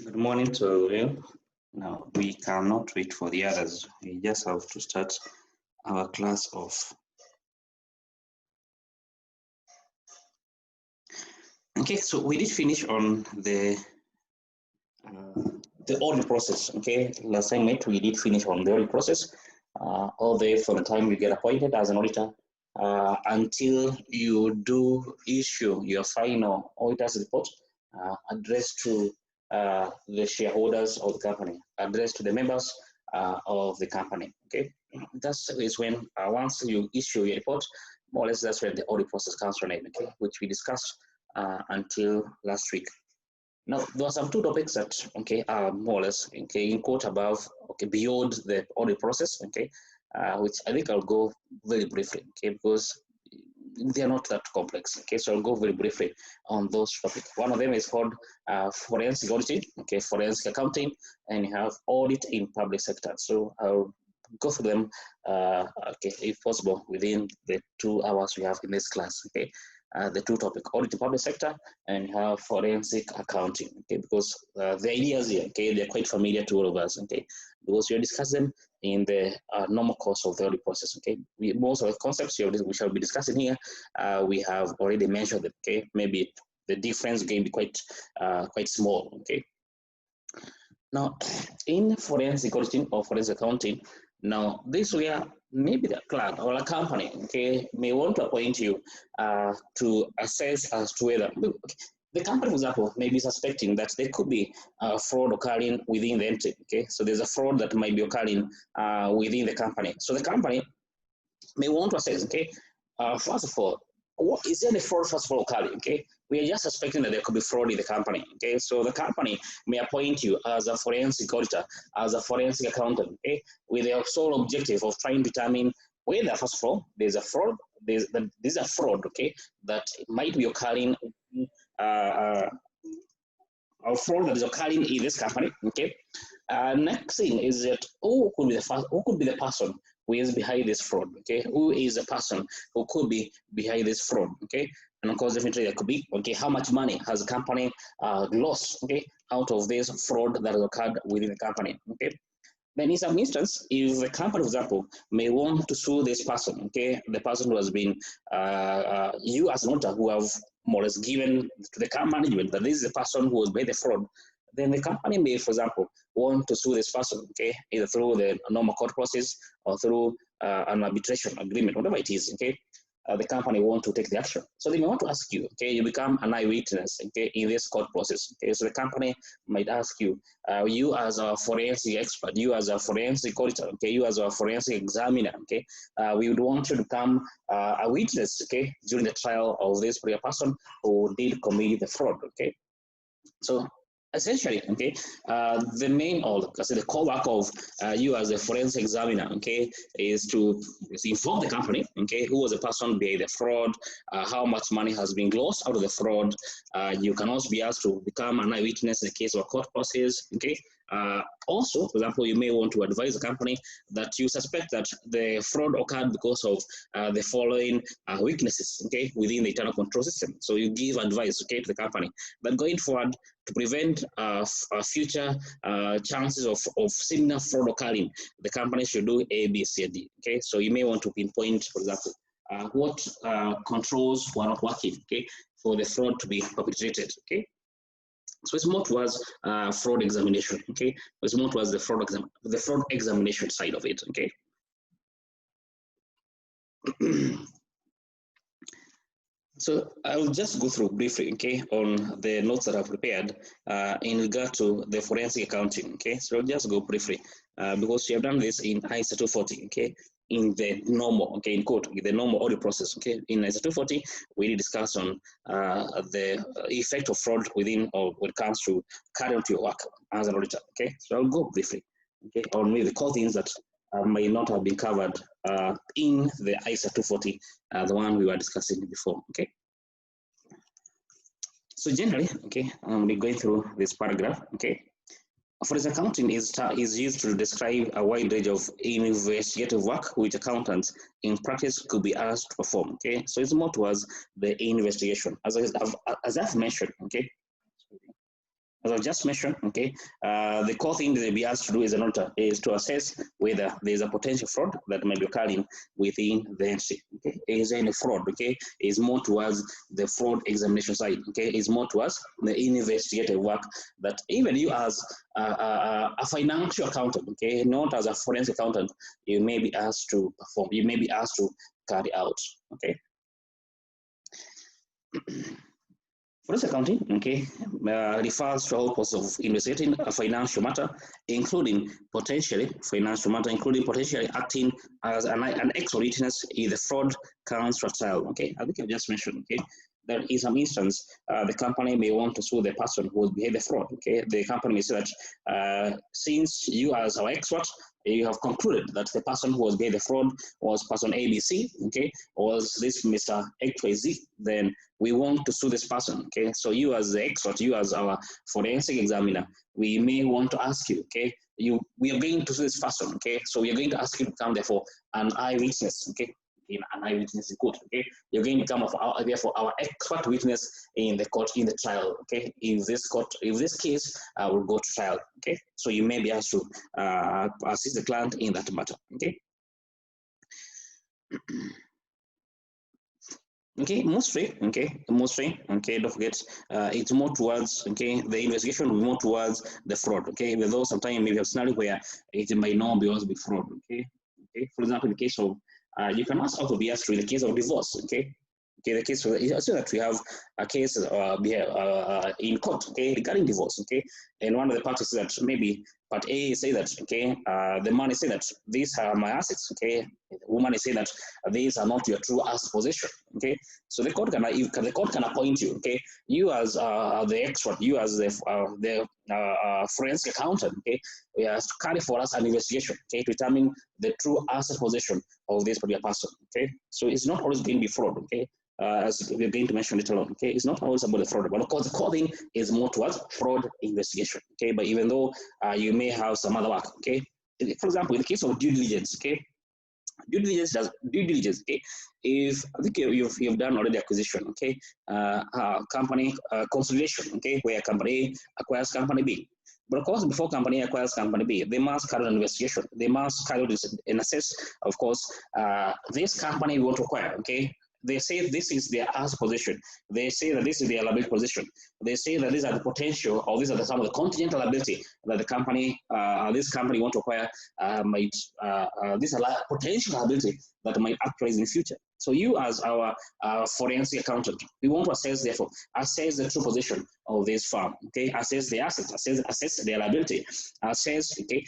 Good morning to you. Now, we cannot wait for the others. We just have to start our class off. Okay, so we did finish on the audit process. Okay, last time we did finish on the audit process all the way from the time you get appointed as an auditor until you do issue your final auditor's report addressed to the shareholders of the company, addressed to the members of the company. Okay, that is when once you issue your report, more or less that's when the audit process comes from it. Okay, which we discussed until last week. Now, there are some two topics that, okay, are more or less, okay, in quote above, okay, beyond the audit process, okay, which I think I'll go very briefly, okay, because they are not that complex, okay, so I'll go very briefly on those topics. One of them is called forensic auditing, okay, forensic accounting, and you have audit in public sector. So I'll go through them, okay, if possible, within the 2 hours we have in this class, okay. The two topic, audit in public sector and have forensic accounting, okay, because the ideas here, okay, they're quite familiar to all of us, okay, because we discuss them in the normal course of the audit process, okay. Most of the concepts we shall be discussing here, we have already mentioned them, okay. Maybe the difference can be quite small, okay. Now, in forensic auditing or forensic accounting, now this where maybe the client or a company, okay, may want to appoint you to assess as to whether the company, for example, may be suspecting that there could be fraud occurring within the entity. Okay, so there's a fraud that might be occurring within the company. So the company may want to assess. Okay, first of all, what is there any fraud first of all occurring? Okay, we are just suspecting that there could be fraud in the company. Okay, so the company may appoint you as a forensic auditor, as a forensic accountant, okay, with the sole objective of trying to determine whether, first of all, there's a fraud, there's a fraud, okay, that might be occurring, or fraud that is occurring in this company, okay. Next thing is that who could be the person who is behind this fraud, okay? Who is the person who could be behind this fraud, okay? And of course, definitely there could be, okay, how much money has the company lost, okay, out of this fraud that has occurred within the company, okay? Then in some instance, if the company, for example, may want to sue this person, okay, the person who has been, you as an auditor who have more or less given to the company management that this is the person who has made the fraud, then the company may, for example, want to sue this person, okay, either through the normal court process or through an arbitration agreement, whatever it is, okay. The company want to take the action. So they may want to ask you, okay, you become an eyewitness, okay, in this court process, okay. So the company might ask you, you as a forensic expert, you as a forensic auditor, okay, you as a forensic examiner, okay, we would want you to become a witness, okay, during the trial of this particular person who did commit the fraud, okay. So essentially, okay, the main, or the core work of you as a forensic examiner, okay, is to inform the company, okay, who was the person behind the fraud, how much money has been lost out of the fraud. You can also be asked to become an eyewitness in the case of a court process, okay. Also, for example, you may want to advise the company that you suspect that the fraud occurred because of the following weaknesses, okay, within the internal control system. So you give advice, okay, to the company. But going forward, to prevent future chances of similar fraud occurring, the company should do A, B, C, and D, okay. So you may want to pinpoint, for example, what controls were not working, okay, for the fraud to be perpetrated, okay. So it's more towards fraud examination, okay. It's more towards the fraud examination side of it, okay. So I'll just go through briefly, okay, on the notes that I've prepared in regard to the forensic accounting, okay. So I'll just go briefly because we have done this in ISO 240, okay, in the normal, okay, in quote, the normal audit process, okay. In ISO 240, we did discuss on the effect of fraud within, or when it comes to carrying out your work as an auditor, okay. So I'll go briefly, okay, on maybe the core things that may not have been covered in the ISO 240, the one we were discussing before, okay. So generally, okay, we're going through this paragraph, okay. Forensic accounting is used to describe a wide range of investigative work which accountants in practice could be asked to perform, okay. So it's more towards the investigation, as I've mentioned, okay. as I just mentioned, okay, the core thing that they'll be asked to do as an auditor is to assess whether there's a potential fraud that might be occurring within the entity. Okay, is there any fraud? Okay, is more towards the fraud examination side. Okay, is more towards the investigative work that even you as a financial accountant, okay, not as a forensic accountant, you may be asked to perform. You may be asked to carry out. Okay. Forensic accounting, okay, refers to all process of investigating a financial matter, including potentially acting as an expert witness if the fraud comes to trial. Okay, I think I just mentioned. Okay, that in some instance, the company may want to sue the person who has behaved the fraud. Okay, the company may say that since you as our expert, you have concluded that the person who was behaved the fraud was person ABC, okay, was this Mr. XYZ, then we want to sue this person, okay? So you as the expert, you as our forensic examiner, we may want to ask you, okay? We are going to sue this person, okay? So we are going to ask you to come therefore an eyewitness, okay? In an eyewitness in court, okay? You're going to come therefore our expert witness in the court, in the trial, okay? If this case will go to trial, okay? So you may be asked to assist the client in that matter, okay? Okay, mostly, don't forget, it's more towards, okay, the investigation will be more towards the fraud, okay, even though sometimes maybe a scenario where it might not be always be fraud, okay, for example, in the case of, you can also be asked in the case of divorce, okay, the case of, so that we have a case in court, okay, regarding divorce, okay, and one of the parties that maybe part A say that, okay, the man is saying that these are my assets, okay, the woman is saying that these are not your true asset possession, okay, so the court can appoint you, okay, you as the expert, you as the forensic accountant, okay, we have to carry for us an investigation, okay, to determine the true asset possession of this particular person, okay, so it's not always going to be fraud, okay. As we're going to mention later on, okay, it's not always about the fraud, but of course the core thing is more towards fraud investigation, okay. But even though you may have some other work, okay. For example, in the case of due diligence, okay, due diligence, okay. If I think you've done already acquisition, okay, company consolidation, okay, where company A acquires company B. But of course, before company A acquires company B, they must carry an investigation. They must carry an assess, of course, this company we want to acquire, okay. They say this is their asset position. They say that this is their liability position. They say that these are the potential, or these are some of the contingent liability that the company, this company want to acquire might, these are potential liability that might arise in the future. So you as our forensic accountant, we want to assess, therefore, assess the true position of this firm, okay, assess the assets, assess their liability, assess, okay,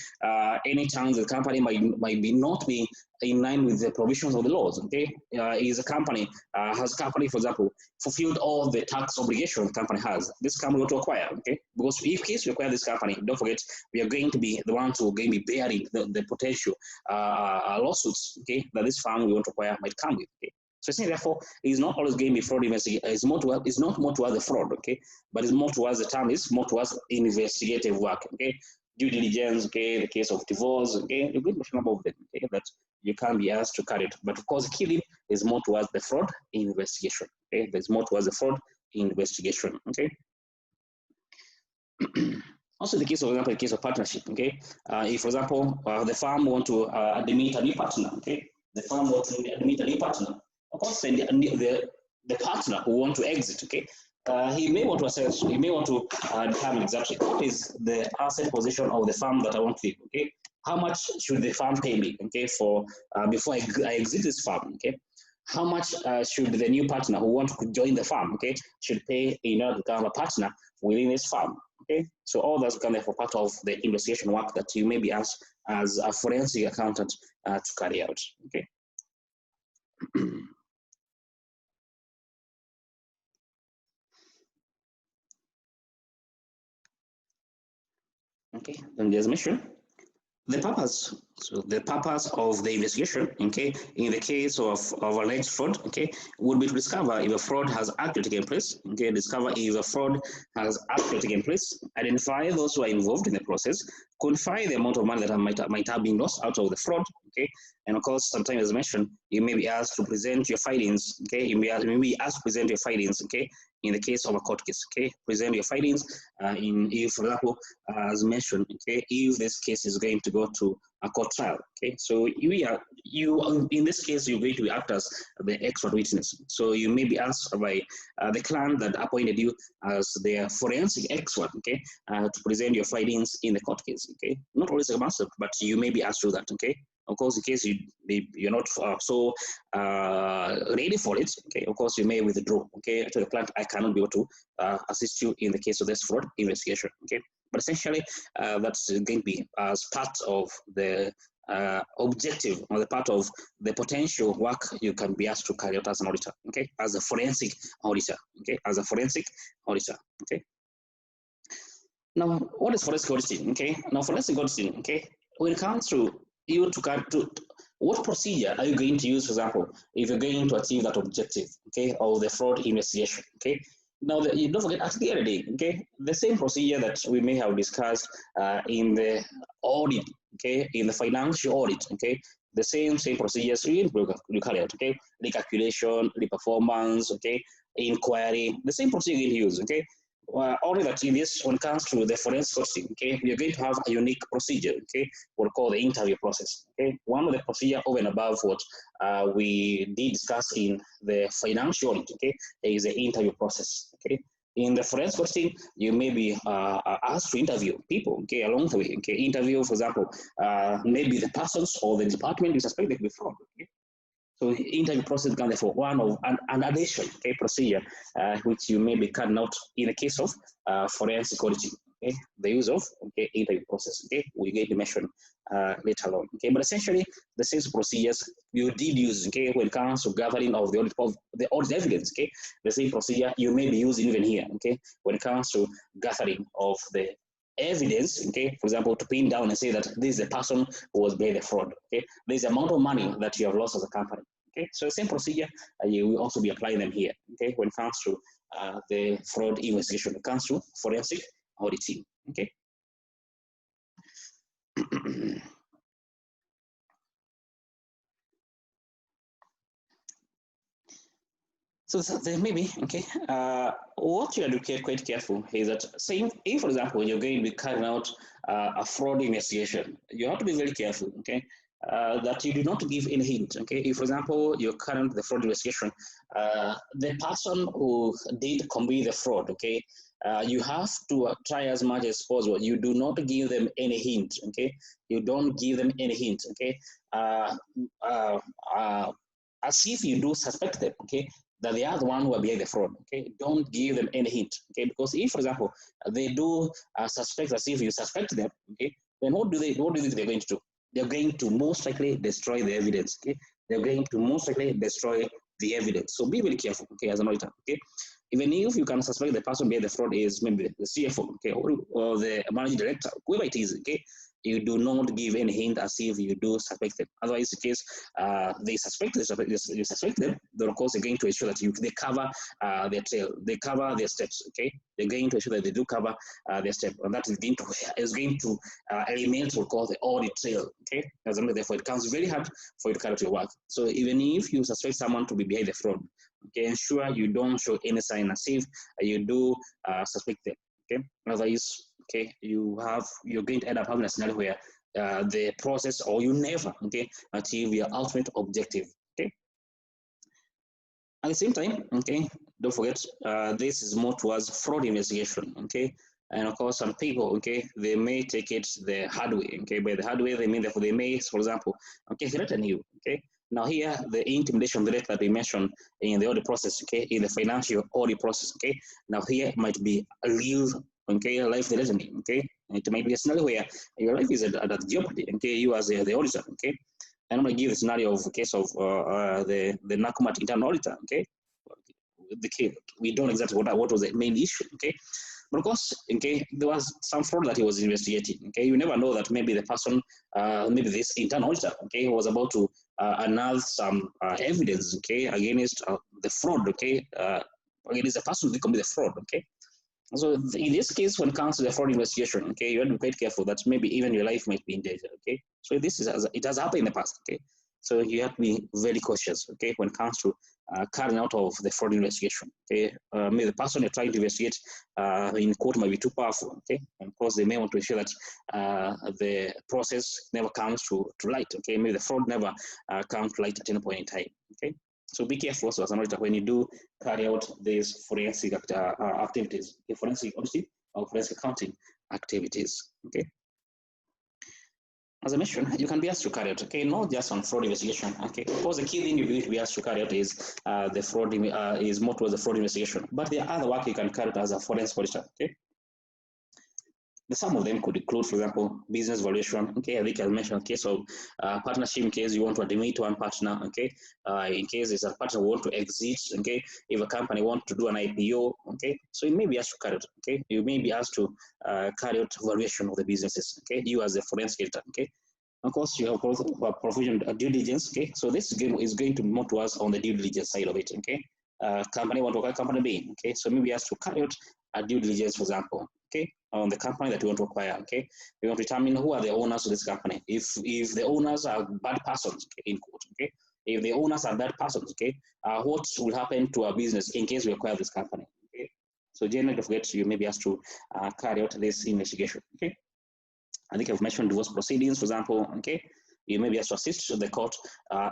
any chance the company might be not be in line with the provisions of the laws, okay, is a company, has company, for example, fulfilled all the tax obligations the company has, this company want to acquire, okay, because if case we acquire this company, don't forget, we are going to be the ones who are going to be bearing the potential lawsuits, okay, that this firm we want to acquire might come with, okay. So I think therefore it's not always going to be fraud investigation. It's not more towards the fraud, okay, but it's more towards the term is more towards investigative work, okay, due diligence, okay, the case of divorce, okay, a good number of them, okay, that you can be asked to carry it. But of course, killing is more towards the fraud investigation, okay, there's more towards the fraud investigation, okay. Also, the case of example, the case of partnership, okay, if for example the firm want to admit a new partner, okay, the firm wants to admit a new partner. Of course, then the partner who want to exit, okay, he may want to assess, he may want to determine exactly what is the asset position of the firm that I want to leave, okay. How much should the firm pay me, okay, for before I exit this firm, okay. How much should the new partner who want to join the firm, okay, should pay in order to become a partner within this firm, okay. So all that's kind of a part of the investigation work that you may be asked as a forensic accountant to carry out, okay. Okay, then there's mission. The purpose, so the purpose of the investigation, okay, in the case of alleged fraud, okay, would be to discover if a fraud has actually taken place, okay, discover if a fraud has actually taken place, identify those who are involved in the process, quantify the amount of money that might have been lost out of the fraud, okay, and of course, sometimes as mentioned, you may be asked to present your findings, okay, you may be asked to present your findings, okay, in the case of a court case. Okay, present your findings if, for example, as mentioned, okay, if this case is going to go to a court trial. Okay, so you in this case you're going to act as the expert witness. So you may be asked by the client that appointed you as their forensic expert, okay, to present your findings in the court case. Okay, not always a must, but you may be asked to do that. Okay, of course, in case you're not so ready for it, okay, of course you may withdraw. Okay, to the client, I cannot be able to assist you in the case of this fraud investigation. Okay, but essentially that's going to be as part of the objective, or the part of the potential work you can be asked to carry out as an auditor. Okay, as a forensic auditor. Okay, as a forensic auditor. Okay. Now, what is forensic auditing? Okay, now forensic auditing. Okay, when it comes to you to what procedure are you going to use, for example, if you're going to achieve that objective, okay, of the fraud investigation, okay? Now, you don't forget, at the end of the day, okay, the same procedure that we may have discussed in the audit, okay, in the financial audit, okay, the same procedures you carry out, okay, recalculation, reperformance, okay, inquiry, the same procedure you use, okay. Only that in this, when it comes to the forensic auditing, okay, we are going to have a unique procedure, okay, what we call the interview process, okay. One of the procedure over and above what we did discuss in the financial audit, okay, is the interview process, okay. In the forensic auditing, you may be asked to interview people, okay, along the way, okay. Interview, for example, maybe the persons or the department you suspect they could be fraud, okay. So interview process can therefore one of an additional, okay, procedure which you may be carrying out in the case of forensic auditing. Okay, the use of, okay, interview process. Okay, we're going to mention later on. Okay, but essentially the same procedures you did use, okay, when it comes to gathering of the audit evidence. Okay, the same procedure you may be using even here. Okay, when it comes to gathering of the evidence, okay, for example, to pin down and say that this is the person who was behind the fraud, okay, there's the amount of money that you have lost as a company, okay, so the same procedure you will also be applying them here, okay, when it comes to the fraud investigation, when it comes to forensic auditing, okay. So there may be, okay, what you have to be quite careful is that, saying, if, for example, you're going to be carrying out a fraud investigation, you have to be very careful, okay, that you do not give any hint, okay. If, for example, you're carrying out the fraud investigation, the person who did commit the fraud, okay, you have to try as much as possible. You do not give them any hint, okay. You don't give them any hint, okay. As if you do suspect them, okay, that they are the one who are behind the fraud, okay. Don't give them any hint, okay, because if, for example, they do suspect as if you suspect them, okay, then what do you think they're going to do? They're going to most likely destroy the evidence, okay. They're going to most likely destroy the evidence. So be very careful, okay, as an auditor, okay. Even if you can suspect the person behind the fraud is maybe the CFO, okay, or the managing director, whoever it is, okay, you do not give any hint as if you do suspect them. Otherwise, in case you suspect them, then of course they're going to ensure that they cover their trail, they cover their steps. Okay, they're going to ensure that they do cover their step, and that is going to eliminate what we call the audit trail. Okay, as therefore it comes very hard for you to carry out your work. So even if you suspect someone to be behind the fraud, okay, ensure you don't show any sign as if you do suspect them. Okay, otherwise, okay, you're going to end up having a scenario where the process, or you never, okay, achieve your ultimate objective. Okay, at the same time, okay, don't forget this is more towards fraud investigation. Okay, and of course some people, okay, they may take it the hard way. Okay, by the hard way they mean that they may, for example, okay, threaten you. Okay, now here the intimidation threat that we mentioned in the audit process, okay, in the financial audit process, okay, now here might be a real, okay, life threatening, okay. It might be a scenario where your life is at jeopardy, okay, you as the auditor, okay. And I'm going to give the scenario of the case of the Nakumat internal auditor, okay. The case, we don't exactly what was the main issue, okay. But of course, okay, there was some fraud that he was investigating. Okay, you never know that maybe the person, maybe this internal auditor, okay, was about to unearth some evidence, okay, against the fraud, okay, against the person who committed the fraud, okay. So in this case, when it comes to the fraud investigation, okay, you have to be quite careful that maybe even your life might be in danger, okay. So this is, it has happened in the past, okay. So you have to be very cautious, okay, when it comes to carrying out of the fraud investigation. Okay, maybe the person you're trying to investigate in court might be too powerful. Okay, and of course they may want to ensure that the process never comes to light. Okay, maybe the fraud never comes to light at any point in time. Okay, so be careful also as an auditor when you do carry out these forensic activities, forensic auditing or forensic accounting activities. Okay. As I mentioned, you can be asked to carry out, okay, not just on fraud investigation, okay. Of course, the key thing you need to be asked to carry out is the fraud is more towards the fraud investigation, but there are other work you can carry out as a forensic auditor, okay. Some of them could include, for example, business valuation. Okay, I think I mentioned a case of partnership in case you want to admit one partner. Okay, in case it's a partner who want to exit. Okay, if a company wants to do an IPO. Okay, so you may be asked to carry out. Okay, you may be asked to carry out valuation of the businesses. Okay, you as a forensic auditor. Okay. Of course, you have provision due diligence. Okay, so this game is going to be more towards on the due diligence side of it. Okay, company want to acquire company B. Okay, so maybe asked to carry out a due diligence, for example. Okay, on the company that you want to acquire. Okay, you want to determine who are the owners of this company. If the owners are bad persons, okay, in court. Okay, if the owners are bad persons, okay, what will happen to our business in case we acquire this company? Okay, so generally, don't forget you may be asked to carry out this investigation. Okay. I think I've mentioned divorce proceedings, for example, okay, you may be asked to assist the court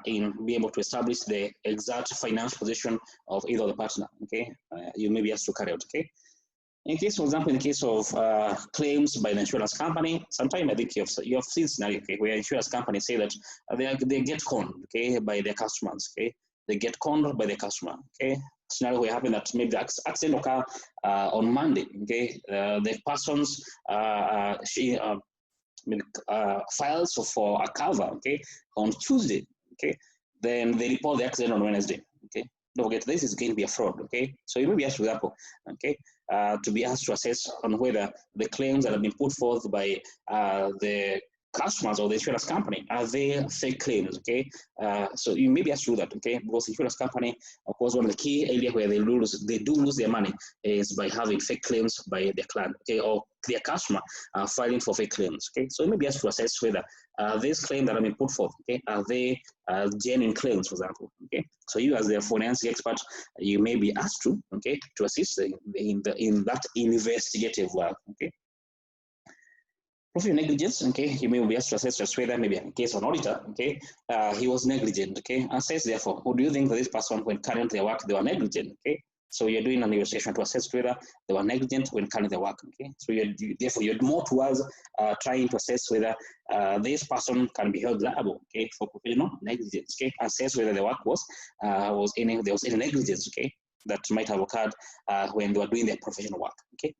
in being able to establish the exact financial position of either the partner, okay, you may be asked to carry out, okay. In case, for example, in the case of claims by the insurance company, sometimes I think you have seen scenario, okay, where insurance companies say that they get conned, okay, by their customers, okay, they get conned by their customer, okay. Scenario where happen that maybe the accident occur on Monday, okay, the person's files for a cover, okay, on Tuesday, okay, then they report the accident on Wednesday, okay. Don't forget, this is going to be a fraud, okay. So you may be asked, for example, okay, to be asked to assess on whether the claims that have been put forth by the customers or the insurance company are they fake claims, okay. So you may be asked to do that, okay, because the insurance company, of course, one of the key areas where they do lose their money is by having fake claims by their client, okay, or their customer filing for fake claims, okay. So you may be asked to assess whether these claims that have been put forth, okay, are they genuine claims, for example, okay. So you as the forensic expert, you may be asked to, okay, to assist in that investigative work, okay. Professional negligence, okay, you may be asked to assess just whether maybe in case of an auditor, okay, he was negligent, okay, assess therefore, who do you think that this person when carrying their work, they were negligent, okay, so you're doing an investigation to assess whether they were negligent when carrying their work, okay, so therefore you're more towards trying to assess whether this person can be held liable, okay, for professional negligence, okay, assess whether the work there was any negligence, okay, that might have occurred when they were doing their professional work, okay.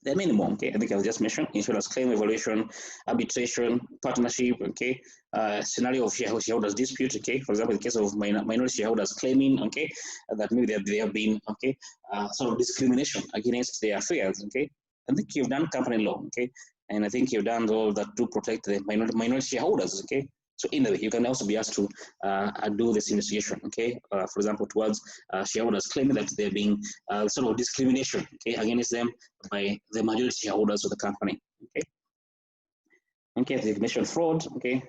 The minimum, okay, I think I just mentioned insurance claim evaluation, arbitration, partnership, okay, scenario of shareholders dispute, okay, for example, in the case of minority shareholders claiming, okay, that maybe they have been, okay, sort of discrimination against their affairs, okay. I think you've done company law, okay, and I think you've done all that to protect the minority shareholders, okay. So in a way, you can also be asked to do this investigation, okay? For example, towards shareholders claiming that they're being sort of discrimination, okay, against them by the majority shareholders of the company, okay? Okay, the information fraud, okay?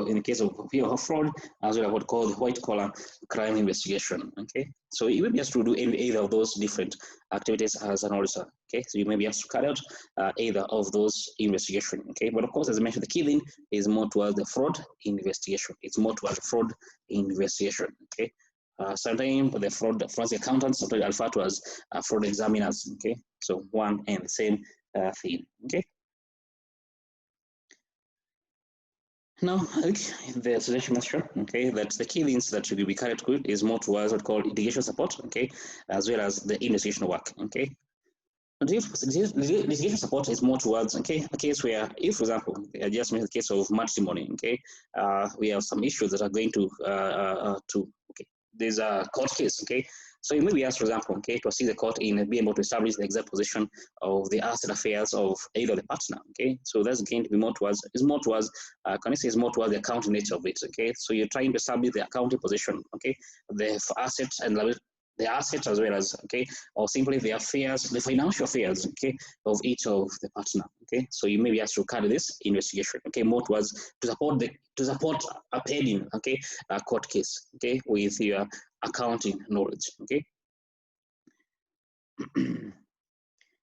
In the case of fraud, as well as what called white collar crime investigation, okay? So you may be asked to do either of those different activities as an auditor, okay? So you may be asked to carry out either of those investigation, okay? But of course, as I mentioned, the key thing is more towards the fraud investigation. It's more towards the fraud investigation, okay? Sometimes the forensic accountants sometimes refer to as fraud examiners, okay? So one and the same thing, okay? Now, the suggestion mentioned, okay, that the key things that should be carried out is more towards what called litigation support, okay, as well as the investigation work, okay. Litigation support is more towards, okay, a case where, if, for example, I just mentioned the case of matrimony, okay, we have some issues that are going to okay, there's a court case, okay. So you may be asked, for example, okay, to assist the court in being able to establish the exact position of the asset affairs of either the partner, okay. So that's going to be more towards, can I say, is more towards the accounting nature of it, okay. So you're trying to establish the accounting position, okay, the assets and liability the assets as well as, okay, or simply the affairs, the financial affairs, okay, of each of the partner, okay. So you may be asked to carry this investigation, okay, more towards to support a pending, okay, a court case, okay, with your accounting knowledge, okay.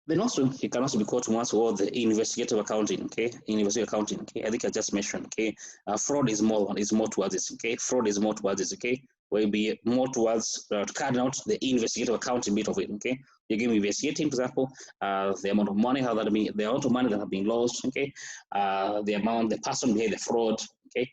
Then also, it can also be called once or the investigative accounting, okay? Investigative accounting, okay? I think I just mentioned, okay? Fraud is more towards this, okay? Fraud is more towards this, okay? Will be more towards carrying out the investigative accounting bit of it, okay? You're going to be investigating, for example, the amount of money, the amount of money that have been lost, okay? The person behind the fraud, okay?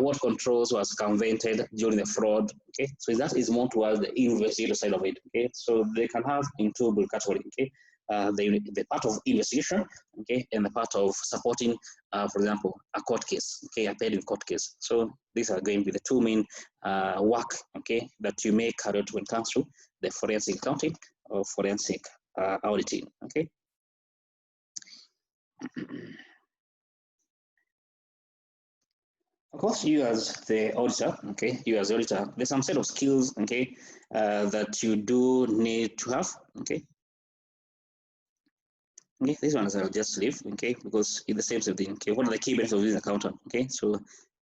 What controls was circumvented during the fraud, okay? So that is more towards the investigative side of it, okay? So they can have in two categories, okay? The part of investigation, okay, and the part of supporting, for example, a court case, okay, a pending court case. So these are going to be the two main work, okay, that you may carry out when it comes to the forensic accounting or forensic auditing, okay. Of course, you as the auditor, okay, there's some set of skills, okay, that you do need to have, okay. Okay, this one I'll just leave, okay, because it's the same thing. Okay, what are the key benefits of this accountant? Okay, so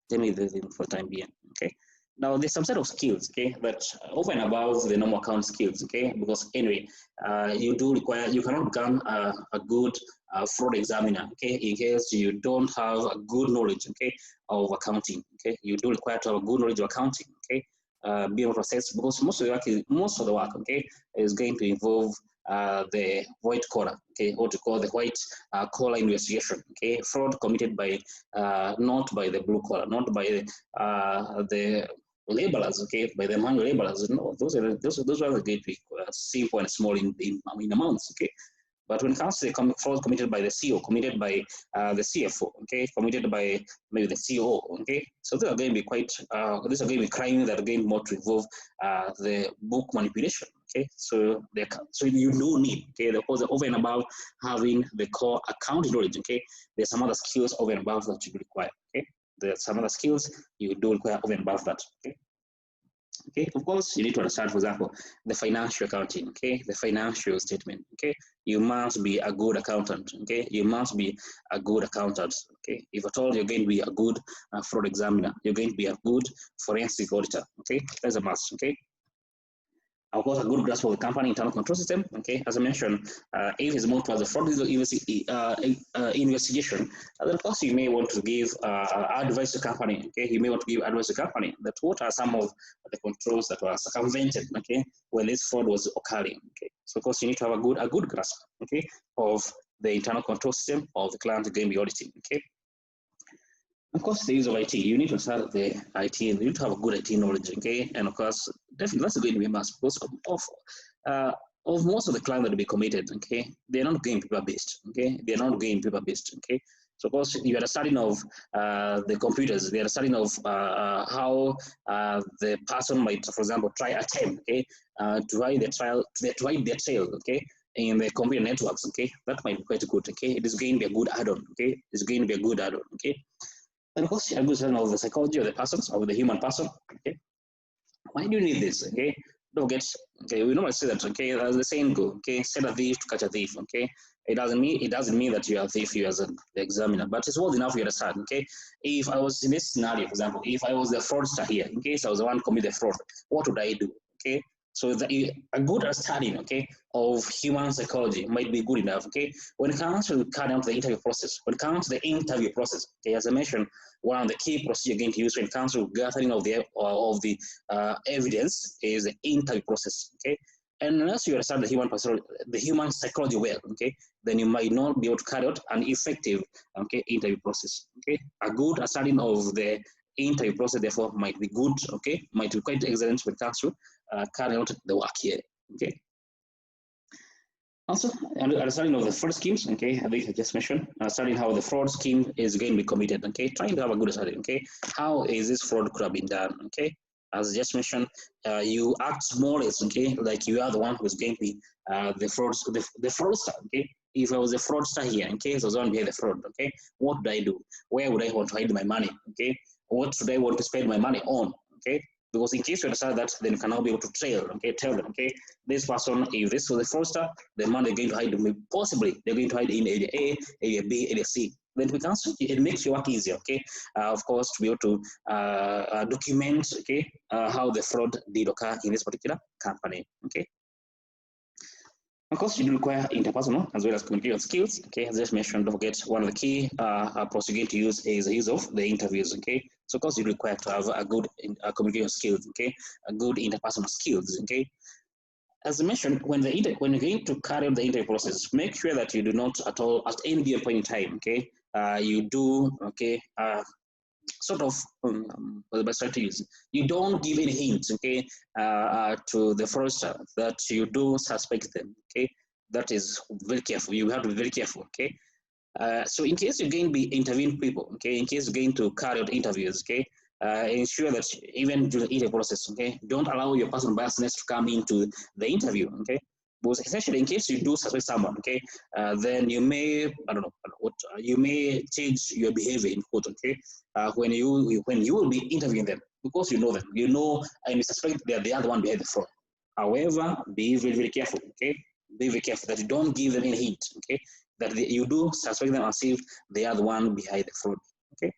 tell me the thing for the time being. Okay, now there's some set of skills, okay, but over and above the normal account skills, okay, because anyway, you cannot become a good fraud examiner, okay, in case you don't have a good knowledge, okay, of accounting, okay, you do require to have a good knowledge of accounting, okay, be able to assess, because most of the work, okay, is going to involve the white collar, okay, what to call the white collar investigation, okay, fraud committed by not by the blue collar, not by the laborers, okay, by the manual laborers. No, those are going to be simple and small in amounts, okay. But when it comes to the fraud committed by the CEO, committed by the CFO, okay, committed by maybe the COO, okay, so these are going to be these are going to be crimes that are going more to involve the book manipulation, okay. So you do need, okay, over and above having the core accounting knowledge, okay, there's some other skills over and above that you require, okay. There's some other skills you do require over and above that, okay. Okay, of course, you need to understand, for example, the financial accounting, okay, the financial statement, okay. You must be a good accountant, okay. You must be a good accountant, okay. If at all you're going to be a good fraud examiner, you're going to be a good forensic auditor, okay. That's a must, okay. Of course, a good grasp of the company internal control system. Okay, as I mentioned, if it's more towards the fraud investigation, then of course you may want to give advice to company. Okay, you may want to give advice to company that what are some of the controls that were circumvented. Okay, when this fraud was occurring. Okay, so of course you need to have a good grasp. Okay, of the internal control system of the client going to be auditing. Okay. Of course, the use of IT. You need to start the IT. You need to have a good IT knowledge, okay? And of course, definitely that's going to be a must because of most of the clients that will be committed, okay? They're not going paper-based, okay? They're not going paper-based, okay? So of course, you are studying of the computers. They are studying of how the person might, for example, try a attempt, okay, to write their trail, okay, in the computer networks, okay. That might be quite good, okay. It is going to be a good add-on, okay. It's going to be a good add-on, okay. And of course, you have to know the psychology of the persons, of the human person. Okay, why do you need this? Okay, don't get. Okay, we normally say that. Okay, as the saying go. Okay, set a thief to catch a thief. Okay, it doesn't mean that you are a thief. You as the examiner, but it's well enough you understand. Okay, if I was in this scenario, for example, if I was the fraudster here, in case I was the one committing the fraud, what would I do? Okay. So a good understanding, okay, of human psychology might be good enough, okay. When it comes to carrying out the interview process, okay, as I mentioned, one of the key procedures you're going to use when it comes to gathering of the evidence is the interview process, okay. And unless you understand the human psychology well, okay, then you might not be able to carry out an effective, okay, interview process, okay. A good understanding of the interview process, therefore, might be good, okay, might be quite excellent when it comes to carrying out the work here, okay. Also, understanding of the fraud schemes, okay, I think I just mentioned, studying how the fraud scheme is going to be committed, okay, trying to have a good study, okay, how is this fraud could have been done, okay. As I just mentioned, you act more or less, okay, like you are the one who's going to be the fraudster, okay. If I was a fraudster here, in case I was on behind the fraud, okay, what would I do? Where would I want to hide my money, okay? What should I want to spend my money on, okay? because in case you understand that, then you can now be able to tell them, okay, this person, if this was the fraudster, the money they're going to hide, possibly they're going to hide in area A, area B, area C. Then we can switch it makes your work easier, okay? Of course, to be able to document, okay, how the fraud did occur in this particular company, okay? Of course, you do require interpersonal as well as communication skills. Okay, as I just mentioned, don't forget one of the key approach you're going to use is the use of the interviews. Okay, so of course you require to have a good communication skills. Okay, a good interpersonal skills. Okay, as I mentioned, when you're going to carry out the interview process, make sure that you do not at all at any given point in time. Okay, you do sort of the best strategies. You don't give any hints, okay, to the fraudster that you do suspect them, okay. That is very careful. You have to be very careful, okay. So in case you're going to be interviewing people, okay, in case you're going to carry out interviews, okay, ensure that even during the interview process, okay, don't allow your personal biasness to come into the interview, okay. Because essentially, in case you do suspect someone, okay, then you may, I don't know, you may change your behavior in quote, okay, when you will be interviewing them, because you know them, you know, and you suspect they are the other one behind the fraud. However, be very, very careful, okay? Be very careful that you don't give them any hint, okay? That you do suspect them as if they are the one behind the fraud, okay?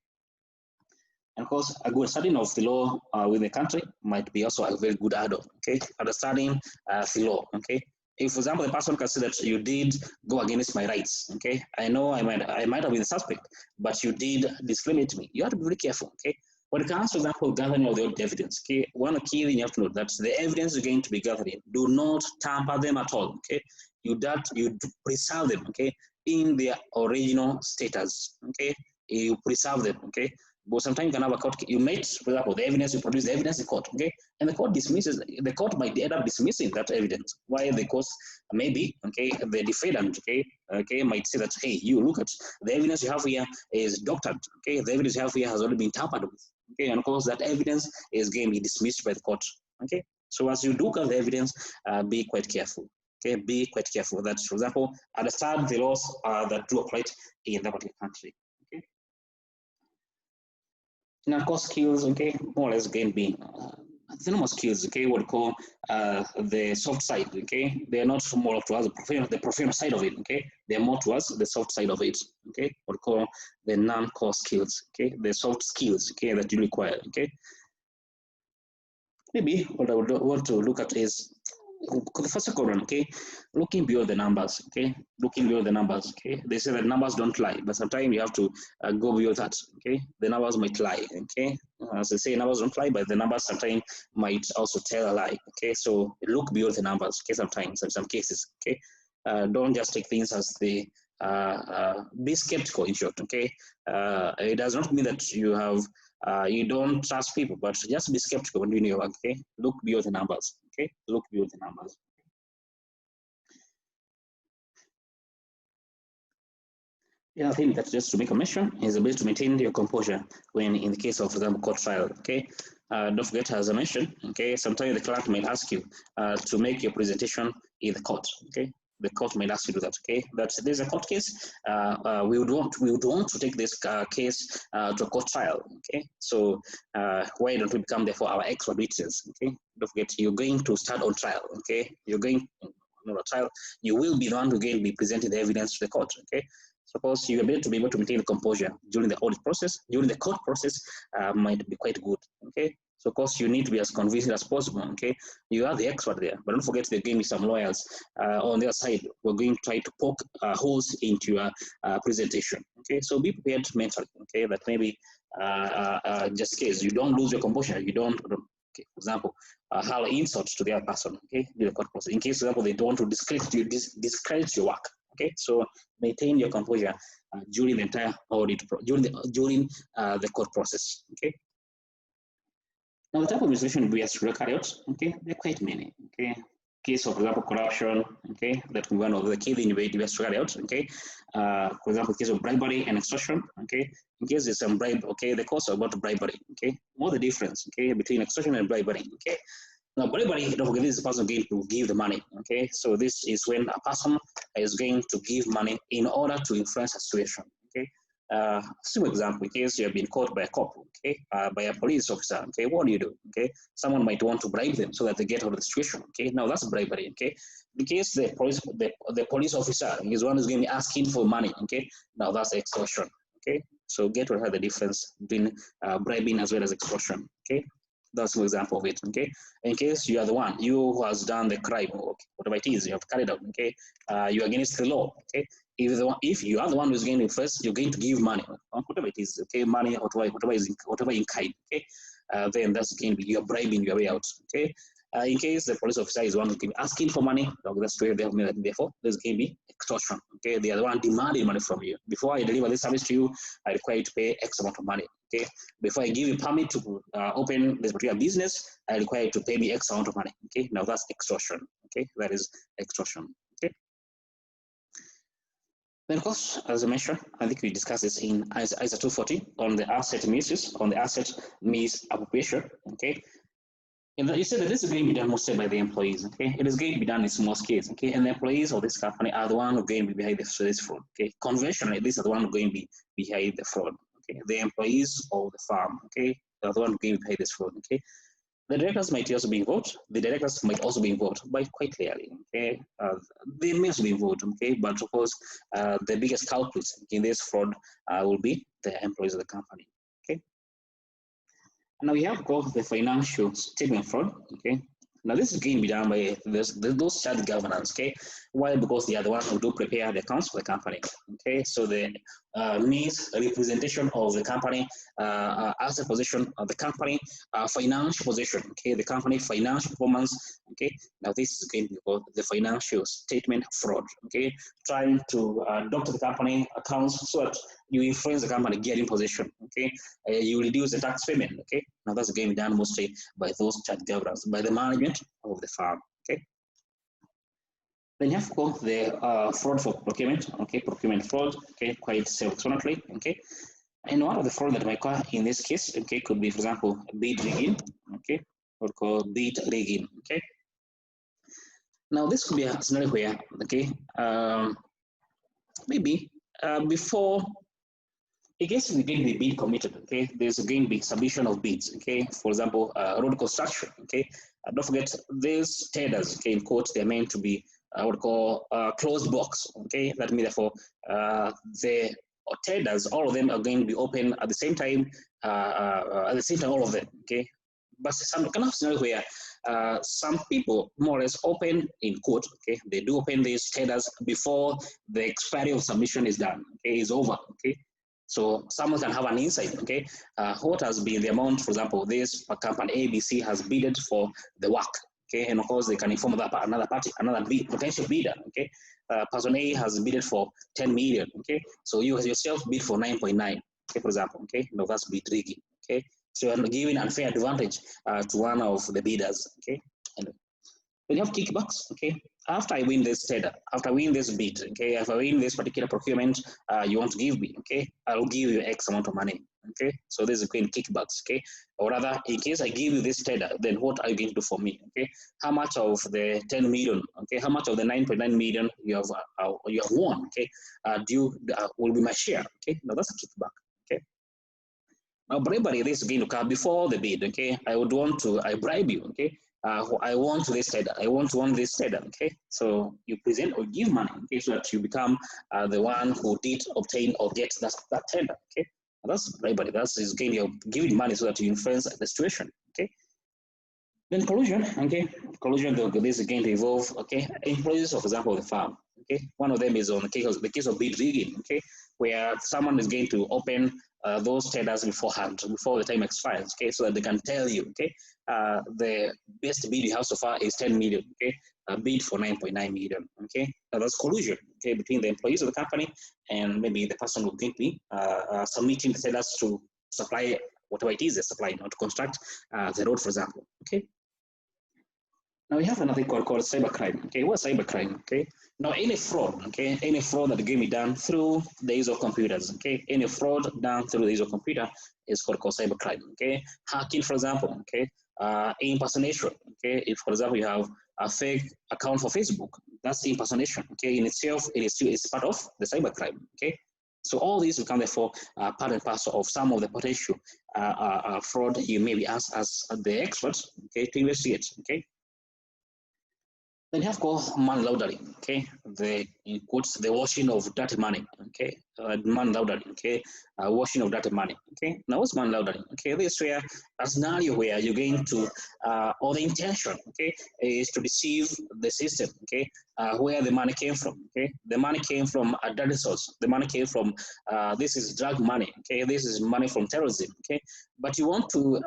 And of course, a good studying of the law within the country might be also a very good add-on, okay? Understanding the law, okay? If, for example, the person can say that you did go against my rights, okay? I know I might have been the suspect, but you did discriminate me. You have to be very careful, okay? When it comes, for example, gathering of the evidence, okay? One key thing you have to know that the evidence you're going to be gathering, do not tamper them at all, okay? You preserve them, okay, in their original status, okay? You preserve them, okay? But sometimes you can have a court, you might, for example, the evidence, you produce the evidence in court, okay? And the court dismisses, the court might end up dismissing that evidence. Why? Because maybe, okay, the defendant, okay, might say that, hey, you look at the evidence you have here is doctored, okay? The evidence you have here has already been tampered with, okay? And of course, that evidence is going to be dismissed by the court, okay? So as you look at the evidence, be quite careful, okay? Be quite careful that, for example, understand the laws that do apply in that particular country. Now, core skills, okay, more or less again being the normal skills, okay, what we call the soft side, okay. They are not more towards the professional side of it, okay. They are more towards the soft side of it, okay. What we call the non-core skills, okay, the soft skills, okay, that you require, okay. Maybe what I would want to look at is the first column, okay, looking beyond the numbers, okay, looking beyond the numbers, okay. They say that numbers don't lie, but sometimes you have to go beyond that, okay. The numbers might lie, okay. As they say, numbers don't lie, but the numbers sometimes might also tell a lie, okay. So look beyond the numbers, okay. Sometimes in some cases, okay. Don't just take things as the be skeptical in short, okay. It does not mean that you don't trust people, but just be skeptical when doing your work, okay. Look beyond the numbers, okay. Look beyond the numbers. Yeah, I think that just to make a mention is the best to maintain your composure when in the case of, for example, court trial, okay. Don't forget, as I mentioned, okay, sometimes the clerk might ask you to make your presentation in the court, okay. The court might ask you to do that, okay. That there's a court case. We would want to take this case to a court trial, okay. So why don't we become therefore our expert witnesses, okay? Don't forget, you're going to start on trial, okay. You're going on a trial. You will be the one who will be presenting the evidence to the court, okay. Suppose you are able to maintain the composure during the audit process, during the court process, might be quite good, okay. So of course you need to be as convincing as possible, okay. You are the expert there, but don't forget there are going to be some lawyers on their side who are going to try to poke holes into your presentation, okay. So be prepared mentally, okay, that maybe just in case you don't lose your composure, you don't, okay, for example, hurl insults to the other person, okay, during the court process. In case, for example, they don't want to discredit your work, okay. So maintain your composure during the entire audit, during the court process, okay. Now, the type of investigation we have to carry out, okay, there are quite many, okay. Case of, for example, corruption, okay, that can be one of the key things we have to carry out, okay. For example, case of bribery and extortion, okay. In case there's some bribe, okay, the cost about bribery, okay. What the difference, okay, between extortion and bribery, okay. Now, bribery, don't forget, this is the person going to give the money, okay. So this is when a person is going to give money in order to influence a situation, okay. Simple example, in case you have been caught by a cop, okay, by a police officer, okay, what do? Okay, someone might want to bribe them so that they get out of the situation, okay. Now that's bribery, okay. In case the police officer is one who's going to be asking for money, okay. Now that's extortion, okay. So get to have the difference between bribing as well as extortion, okay. That's an example of it, okay. In case you are the one, you who has done the crime, okay, whatever it is you have carried out, okay, you are against the law, okay. If you are the one who's going to first, you're going to give money, whatever it is, okay, money, whatever in kind, okay, then that's going to be, you're bribing your way out, okay. In case the police officer is one who can be asking for money, that's where therefore there's going to be extortion, okay. They are the one demanding money from you. Before I deliver this service to you, I require you to pay X amount of money, okay. Before I give you permit to open this particular business, I require you to pay me X amount of money, okay. Now that's extortion, okay. That is extortion, okay. Then, of course, as I mentioned, I think we discussed this in ISA 240 on the asset misuse, on the asset misappropriation, okay. And you said that this is going to be done mostly by the employees, okay. It is going to be done in small scales, okay. And the employees of this company are the one who are going to be behind this fraud, okay. Conventionally, these are the one who are going to be behind the fraud, okay. The employees of the firm, okay, are the one who are going to be behind this fraud, okay. The directors might also be involved. The directors might also be involved, but quite clearly, okay. They may also be involved, okay. But of course, the biggest culprits in this fraud will be the employees of the company, okay. Now we have got the financial statement fraud, okay. Now this is going to be done by those charge governance, okay. Why? Because they are the ones who do prepare the accounts for the company, okay. So the means representation of the company, asset position of the company, financial position, okay. The company financial performance, okay. Now this is going to be called the financial statement fraud, okay. Trying to doctor the company accounts so that you influence the company getting position, okay. You reduce the tax payment, okay. Now that's going to be done mostly by those charge governors, by the management of the firm, okay. Then you have got the fraud for procurement, okay, procurement fraud, okay, quite self-explanatory, okay. And one of the fraud that might occur in this case, okay, could be, for example, bid rigging, okay, or called bid rigging, okay. Now this could be a scenario where, okay, maybe before I guess we're going to be bid committed, okay? There's going to be submission of bids, okay? For example, road construction, okay? Don't forget, these tenders, okay, in quotes, they're meant to be what we call closed box, okay? That means, therefore, the tenders, all of them are going to be open at the same time, all of them, okay? But some kind of scenario where some people more or less open in quote, okay? They do open these tenders before the expiry of submission is done, okay? Is over, okay? So someone can have an insight, okay? What has been the amount, for example, this company ABC has bidded for the work, okay? And of course, they can inform another party, potential bidder, okay? Person A has bidded for 10 million, okay? So you yourself bid for 9.9, okay, for example, okay? No, that's bid rigging, okay? So you're giving unfair advantage to one of the bidders, okay? And then you have kickbacks, okay? After I win this tender, after I win this bid, okay, if I win this particular procurement, you want to give me, okay, I'll give you X amount of money, okay? So this is going kickbacks, okay? Or rather, in case I give you this tender, then what are you going to do for me, okay? How much of the 10 million, okay, how much of the 9.9 million you have won, okay, will be my share, okay? Now that's a kickback, okay? Now bribery, this is going to come before the bid, okay? I bribe you, okay? I want this tender. I want this tender. Okay, so you present or give money, okay, so that you become the one who did obtain or get that tender. Okay, and that's bribery. That's is giving money so that you influence the situation. Okay, then collusion. Okay, collusion. This is going to evolve. Okay, employees, for example, the firm. Okay, one of them is on the case of bid rigging. Okay, where someone is going to open those tenders beforehand, before the time expires, okay, so that they can tell you, okay, the best bid you have so far is 10 million, okay, a bid for 9.9 million, okay. Now that's collusion, okay, between the employees of the company and maybe the person who's going to be submitting the tenders to supply whatever it is they're supplying, or to construct the road, for example, okay. Now we have another thing called cybercrime. Okay, what's cybercrime? Okay, now any fraud, okay, any fraud that can be done through the use of computers, okay, any fraud done through the use of computer is called cybercrime. Okay, hacking, for example, okay, impersonation. Okay, if for example you have a fake account for Facebook, that's impersonation. Okay, in itself, it's part of the cybercrime. Okay, So all these become therefore part and parcel of some of the potential fraud you may be asked as the experts, okay, to investigate, okay. Then you have called money laundering, okay, the in quotes the washing of dirty money, okay, money laundering, okay, washing of dirty money, okay. Now what's money laundering? Okay, this is where a scenario where you're going to, or the intention, okay, is to deceive the system, okay, where the money came from, okay. The money came from a dirty source. The money came from, this is drug money, okay. This is money from terrorism, okay. But you want to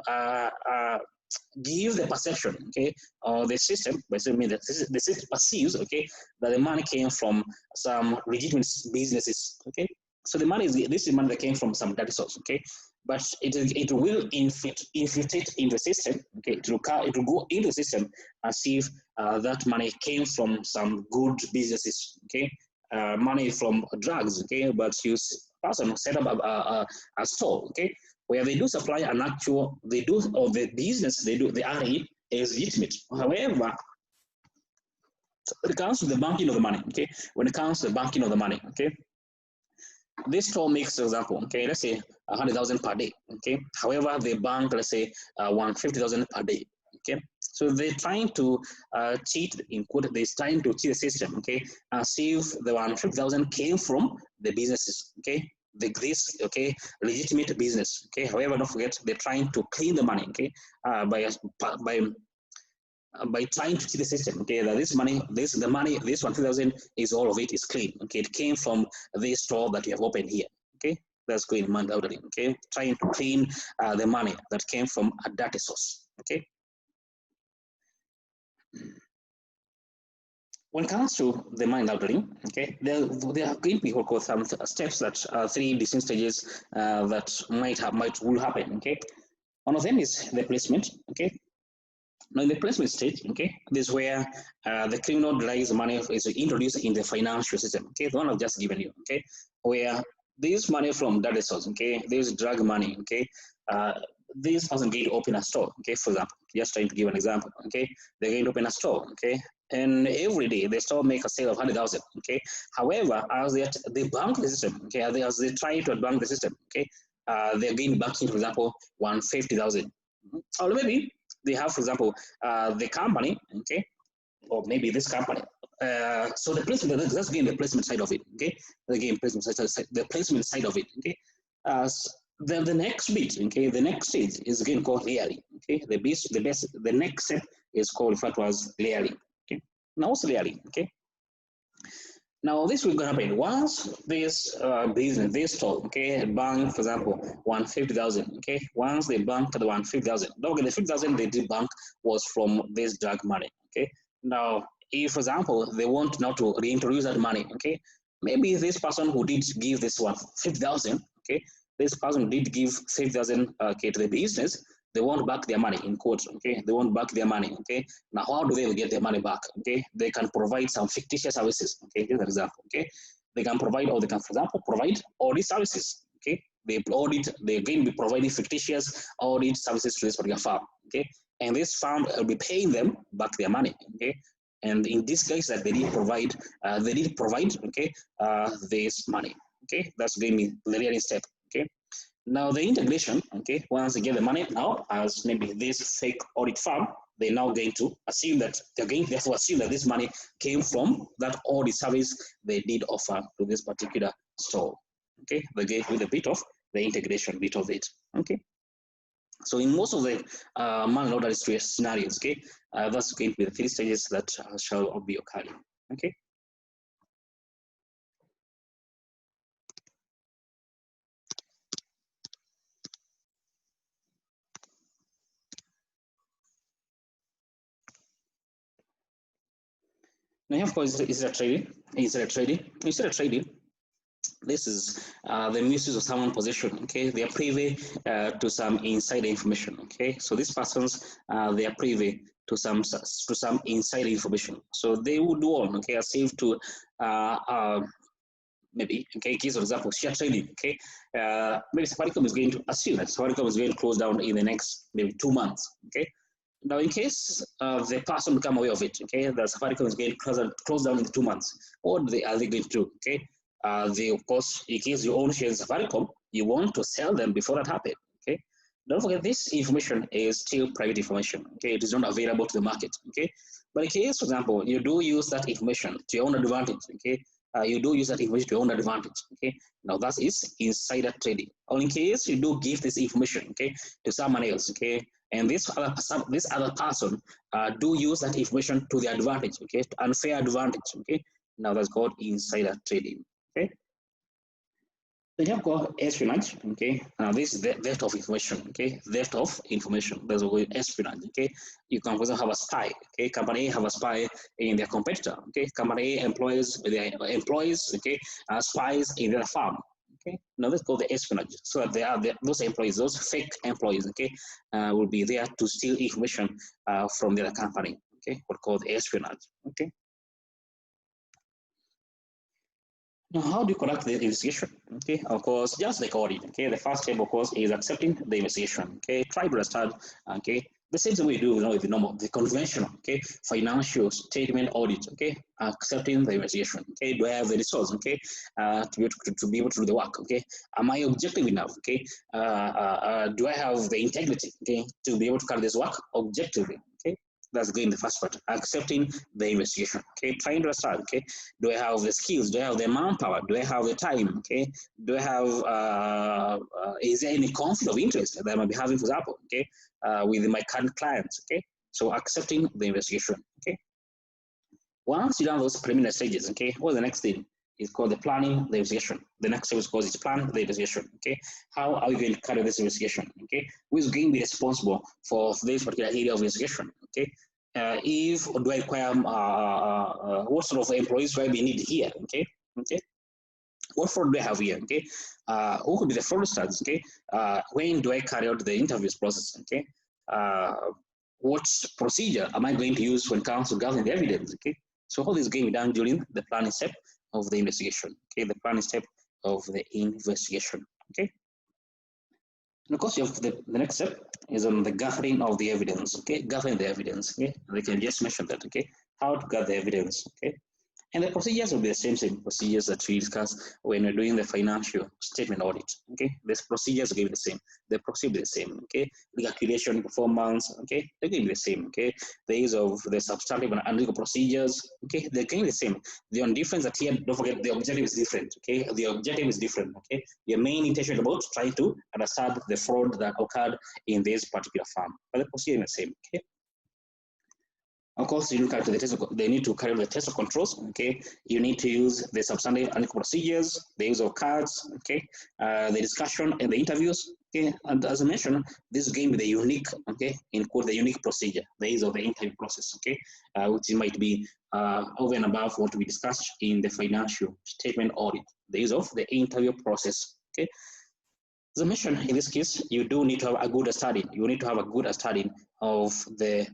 give the perception, okay, or the system, basically the system perceives, okay, that the money came from some legitimate businesses, okay. So the money is this is money that came from some dirty source, okay, but it will infiltrate into the system, okay. It will go into the system and see if that money came from some good businesses, okay. Money from drugs, okay, but you person set up a store, okay, where they do supply an actual, they do, or the business they do, the RE is legitimate. However, when it comes to the banking of the money, okay, when it comes to the banking of the money, okay, this store makes, for example, okay, let's say 100,000 per day, okay. However, the bank, let's say 150,000 per day, okay. So they're trying to cheat, in quote, they're trying to cheat the system, okay, and see if the 150,000 came from the businesses, okay. This, okay, legitimate business, okay. However, don't forget they're trying to clean the money, okay, by trying to cheat the system, okay, that this money, this 150,000 is all of it is clean, okay. It came from this store that you have opened here, okay. That's going money laundering, okay, trying to clean the money that came from a dirty source, okay. When it comes to the money laundering, okay, there are going to be some steps that are 3 distinct stages that will happen, okay. One of them is the placement, okay. Now in the placement stage, okay, this is where the criminal derives money is introduced in the financial system, okay, the one I've just given you, okay, where this money from dirty source, okay, this drug money, okay, this person going to open a store, okay, for example, just trying to give an example, okay, they're going to open a store, okay, and every day the store make a sale of 100,000, okay. However, as they bank the system, okay, as they try to bank the system, okay, they're getting back into, for example, 150,000, or maybe they have, for example, the company, okay, or maybe this company. So the placement, that's again the placement side of it, okay. Again, placement side, the placement side of it, okay. Then the next bit, okay, the next stage is again called layering, okay. The next step is called referred to as layering, okay. Now what's layering, okay? Now this will happen once this business, this store, okay, bank, for example, 150,000, okay. Once they bank the 150,000, okay, the 50,000 they did bank was from this drug money, okay. Now, if, for example, they want now to reintroduce that money, okay, maybe this person who did give this 150,000, okay, this person did give 50,000, okay, to the business. They want back their money, in quotes, okay. They want back their money, okay. Now, how do they get their money back? Okay, they can provide some fictitious services. Okay, here's an example. Okay, they can provide, or they can, for example, provide audit services. Okay, they again be providing fictitious audit services to this particular firm. Okay, and this firm will be paying them back their money. Okay, and in this case, that they did provide, okay, this money. Okay, that's going to be the layering step. Okay. Now the integration, okay, once they get the money now, as maybe this fake audit firm, they're now going to assume that therefore assume that this money came from that audit service they did offer to this particular store. Okay, they gave with a bit of the integration bit of it. Okay. So in most of the money laundering scenarios, okay, that's going to be the 3 stages that shall be occurring. Okay. Now, of course, is it a trading? Instead of trading, this is the misuse of someone's possession. Okay, they are privy to some insider information. Okay, so these persons they are privy to some insider information. So they would want, okay, as if to maybe, okay, case for example, share trading. Okay, maybe Safaricom is going to assume that Safaricom is going to close down in the next maybe 2 months. Okay. Now, in case the person become aware of it, okay, the Safaricom is going to close down in 2 months. What are they going to do? Okay, Of course, in case you own shares in Safaricom, you want to sell them before that happens. Okay, don't forget this information is still private information. Okay, it is not available to the market. Okay, but in case, for example, you do use that information to your own advantage. Okay, you do use that information to your own advantage. Okay, now that is insider trading. Or in case you do give this information, okay, to someone else. Okay, and this other person do use that information to their advantage. Okay, to unfair advantage. Okay, now that's called insider trading. Okay. Then you have got espionage, okay? This is the theft of information, okay? Theft of information. That's what we espionage, okay? You can also have a spy, okay? Company A have a spy in their competitor, okay? Company A employs their employees, okay? Spies in their farm, okay? Now let's go the espionage. So that those employees, those fake employees, okay, will be there to steal information from their company, okay? What called espionage, okay? Now, how do you conduct the investigation? Okay, of course, just like audit. Okay, the first step, of course, is accepting the investigation. Okay, try to understand. Okay, the same thing we do, with the normal, the conventional. Okay, financial statement audit. Okay, accepting the investigation. Okay, do I have the resource? Okay, to be able to do the work? Okay, am I objective enough? Okay, do I have the integrity? Okay, to be able to carry this work objectively? Okay, that's again the first part, accepting the investigation. Okay, trying to understand. Okay, do I have the skills? Do I have the manpower? Do I have the time? Okay, do I have? Is there any conflict of interest that I might be having, for example? Okay, with my current clients? Okay, so accepting the investigation. Okay, once you done those preliminary stages, okay, what's the next thing? It's called the planning the investigation. The next step is called is plan the investigation. Okay, how are we going to carry this investigation? Okay, who is going to be responsible for this particular area of investigation? Okay, if do I require what sort of employees do I be needed here? Okay, okay. What fraud do I have here? Okay, who could be the fraudsters? Okay, when do I carry out the interviews process? Okay, what procedure am I going to use when it comes to gathering the evidence? Okay, so all this is going to be done during the planning step of the investigation. Okay, the planning step of the investigation. Okay, and of course, you have the next step is on the gathering of the evidence. Okay, gathering the evidence. Okay, we can just mention that. Okay, how to gather the evidence. Okay, and the procedures will be the same procedures that we discussed when we're doing the financial statement audit. Okay, these procedures are going to be the same. The procedure will be the same. Okay, the calculation, performance. Okay, they're going to be the same. Okay, the use of the substantive and analytical procedures. Okay, they're going to be the same. The only difference that here, don't forget, the objective is different. Okay, the objective is different. Okay, your main intention is about trying to understand the fraud that occurred in this particular firm, but the procedure is the same. Okay. Of course, you carry the test. They need to carry the test of controls. Okay, you need to use the substantive analytical procedures, the use of cards. Okay, the discussion and the interviews. Okay, and as I mentioned, this game is the unique. Okay, in quote the unique procedure, the use of the interview process. Okay, which might be over and above what we discussed in the financial statement audit. The use of the interview process. Okay. As I mentioned, in this case, you do need to have a good understanding. You need to have a good understanding of the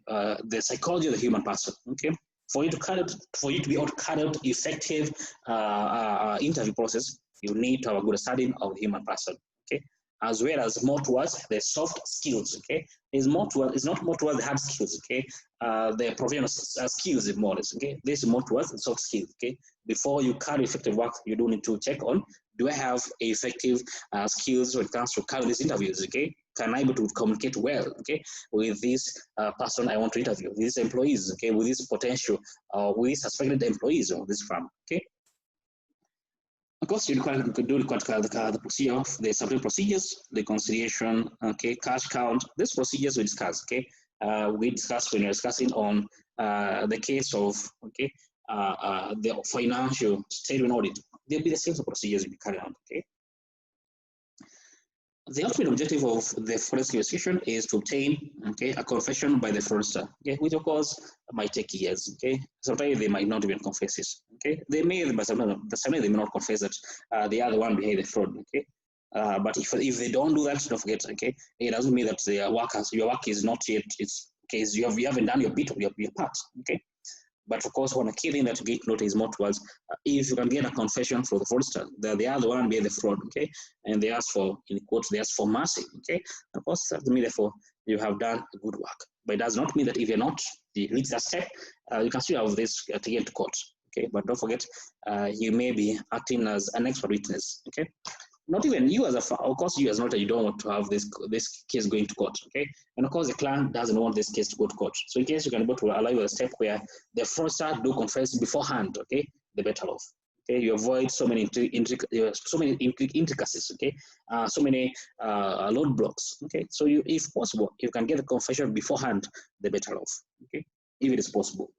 psychology of the human person. Okay, for you to be able to carry out effective interview process, you need to have a good understanding of the human person. Okay, as well as more towards the soft skills. Okay, it's not more towards the hard skills. Okay, the professional skills is more or less. Okay, this is more towards the soft skills. Okay, before you carry effective work, you do need to check on, do I have effective skills when it comes to carry these interviews? Okay, can I be able to communicate well? Okay, with this person I want to interview, with these employees? Okay, with this potential, with these suspected employees of this firm? Okay. Of course, you could do the procedure of the subject procedures, the conciliation, okay, cash count. These procedures we discussed. Okay, we discussed when we were discussing on the case of the financial statement audit. There'll be the same procedures we carry out. Okay. The ultimate objective of the forensic investigation is to obtain, okay, a confession by the fraudster, okay, which of course might take years. Okay, sometimes they might not even confess it. Okay, they may, but sometimes they may not confess that they are the one behind the fraud. Okay, but if they don't do that, don't forget. Okay, it doesn't mean that your work is not yet. It's okay. You haven't done your bit of your part. Okay. But of course, one key thing that you get to note is more towards if you can get a confession from the fraudster, that they are the one behind the fraud, okay, and they ask for, in quotes, they ask for mercy, okay. Of course, that means therefore you have done a good work. But it does not mean that if you're not reach that step, you can still have this taken to court. okay? But don't forget, you may be acting as an expert witness, okay? Not even you as of course, you as an auditor, you don't want to have this case going to court, okay? And of course, the client doesn't want this case to go to court. So in case you can go to allow a step where the fraudster do confess beforehand, okay, the better off. Okay, you avoid so many intricacies, okay, so many load blocks, okay. So you, if possible, you can get the confession beforehand, the better off, okay, if it is possible.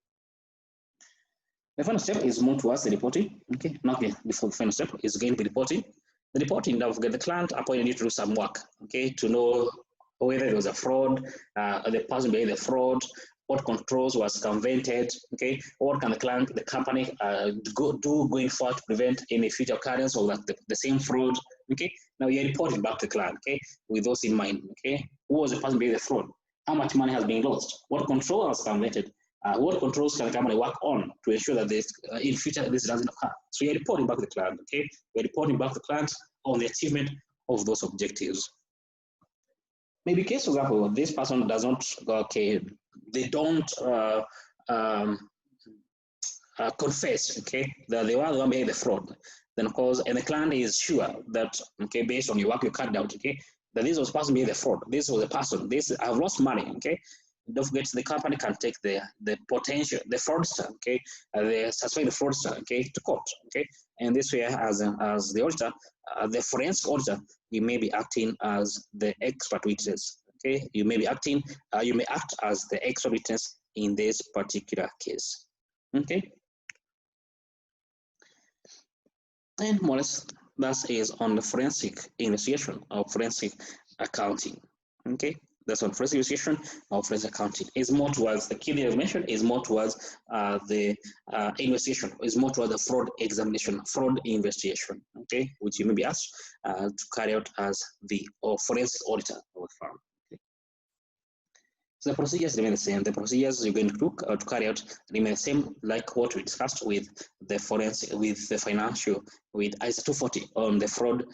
The final step is more towards the reporting, okay. Now, before the final step is again the reporting. The reporting, don't forget, the client appointed you to do some work, okay, to know whether there was a fraud, the person behind the fraud, what controls was circumvented, okay, what can the company do going forward to prevent any future occurrence of the same fraud, okay. Now you're reporting back to the client, okay, with those in mind, okay. Who was the person behind the fraud? How much money has been lost? What control was circumvented? What controls can the company work on to ensure that this, in future this doesn't occur? So you're reporting back to the client, okay? You're reporting back to the client on the achievement of those objectives. Maybe case, for example, this person does not, okay, they don't confess, okay, that they were the one behind the fraud. Then of course, and the client is sure that, okay, based on your work you carried out, okay, that this was the person behind the fraud. This was the person. This, I've lost money, okay. Don't forget, the company can take the potential, the fraudster, okay, the suspect fraudster, okay, to court, okay. And this way, as the auditor, the forensic auditor, you may be acting as the expert witness, okay. You may be acting, you may act as the expert witness in this particular case, okay. And more or less, that is on the forensic investigation or forensic accounting, okay. That's on forensic investigation or forensic accounting. Is more towards the key information, is more towards the investigation, is more towards the fraud examination, fraud investigation, okay, which you may be asked to carry out as the forensic auditor of the firm. Okay. So the procedures remain the same. The procedures you're going to do to carry out remain the same, like what we discussed with the forensic, with the financial, with ISO 240 on the fraud,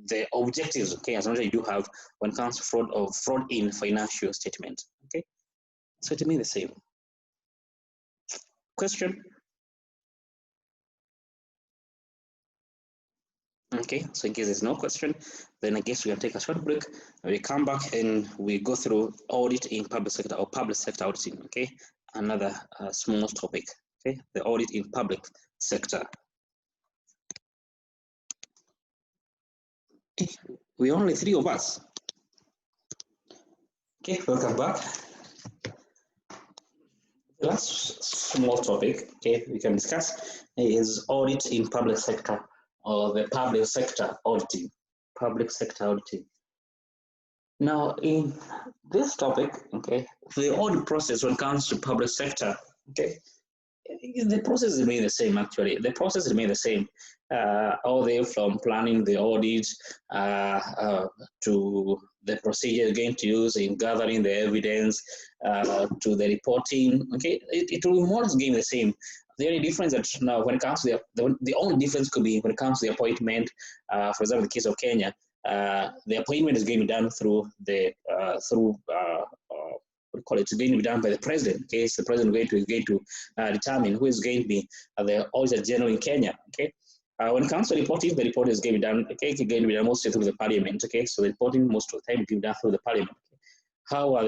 the objectives, okay, as long as you do have when it comes to fraud in financial statement, okay. So it remains the same. Question? Okay, so in case there's no question, then I guess we can take a short break. We come back and we go through audit in public sector or public sector auditing, okay. Another small topic, okay, the audit in public sector. Okay. We're only 3 of us. Okay, welcome back. The last small topic, okay, we can discuss is audit in public sector or the public sector auditing. Public sector auditing. Now, in this topic, okay, the audit process when it comes to public sector, okay, the process remains the same. Actually, the process remains the same. All the way from planning the audit to the procedure you're going to use in gathering the evidence to the reporting. Okay, it will more or less remain the same. The only difference that now when it comes to the only difference could be when it comes to the appointment. For example, in the case of Kenya, the appointment is going to be done through the what do you call it? It's going to be done by the president. Okay, so the president is going to determine who is going to be the Auditor General in Kenya. Okay, when it comes to reporting, the report is going to be done. Okay, it's going to be done mostly through the parliament. Okay, so the reporting most of the time is going to be done through the parliament. Okay? How are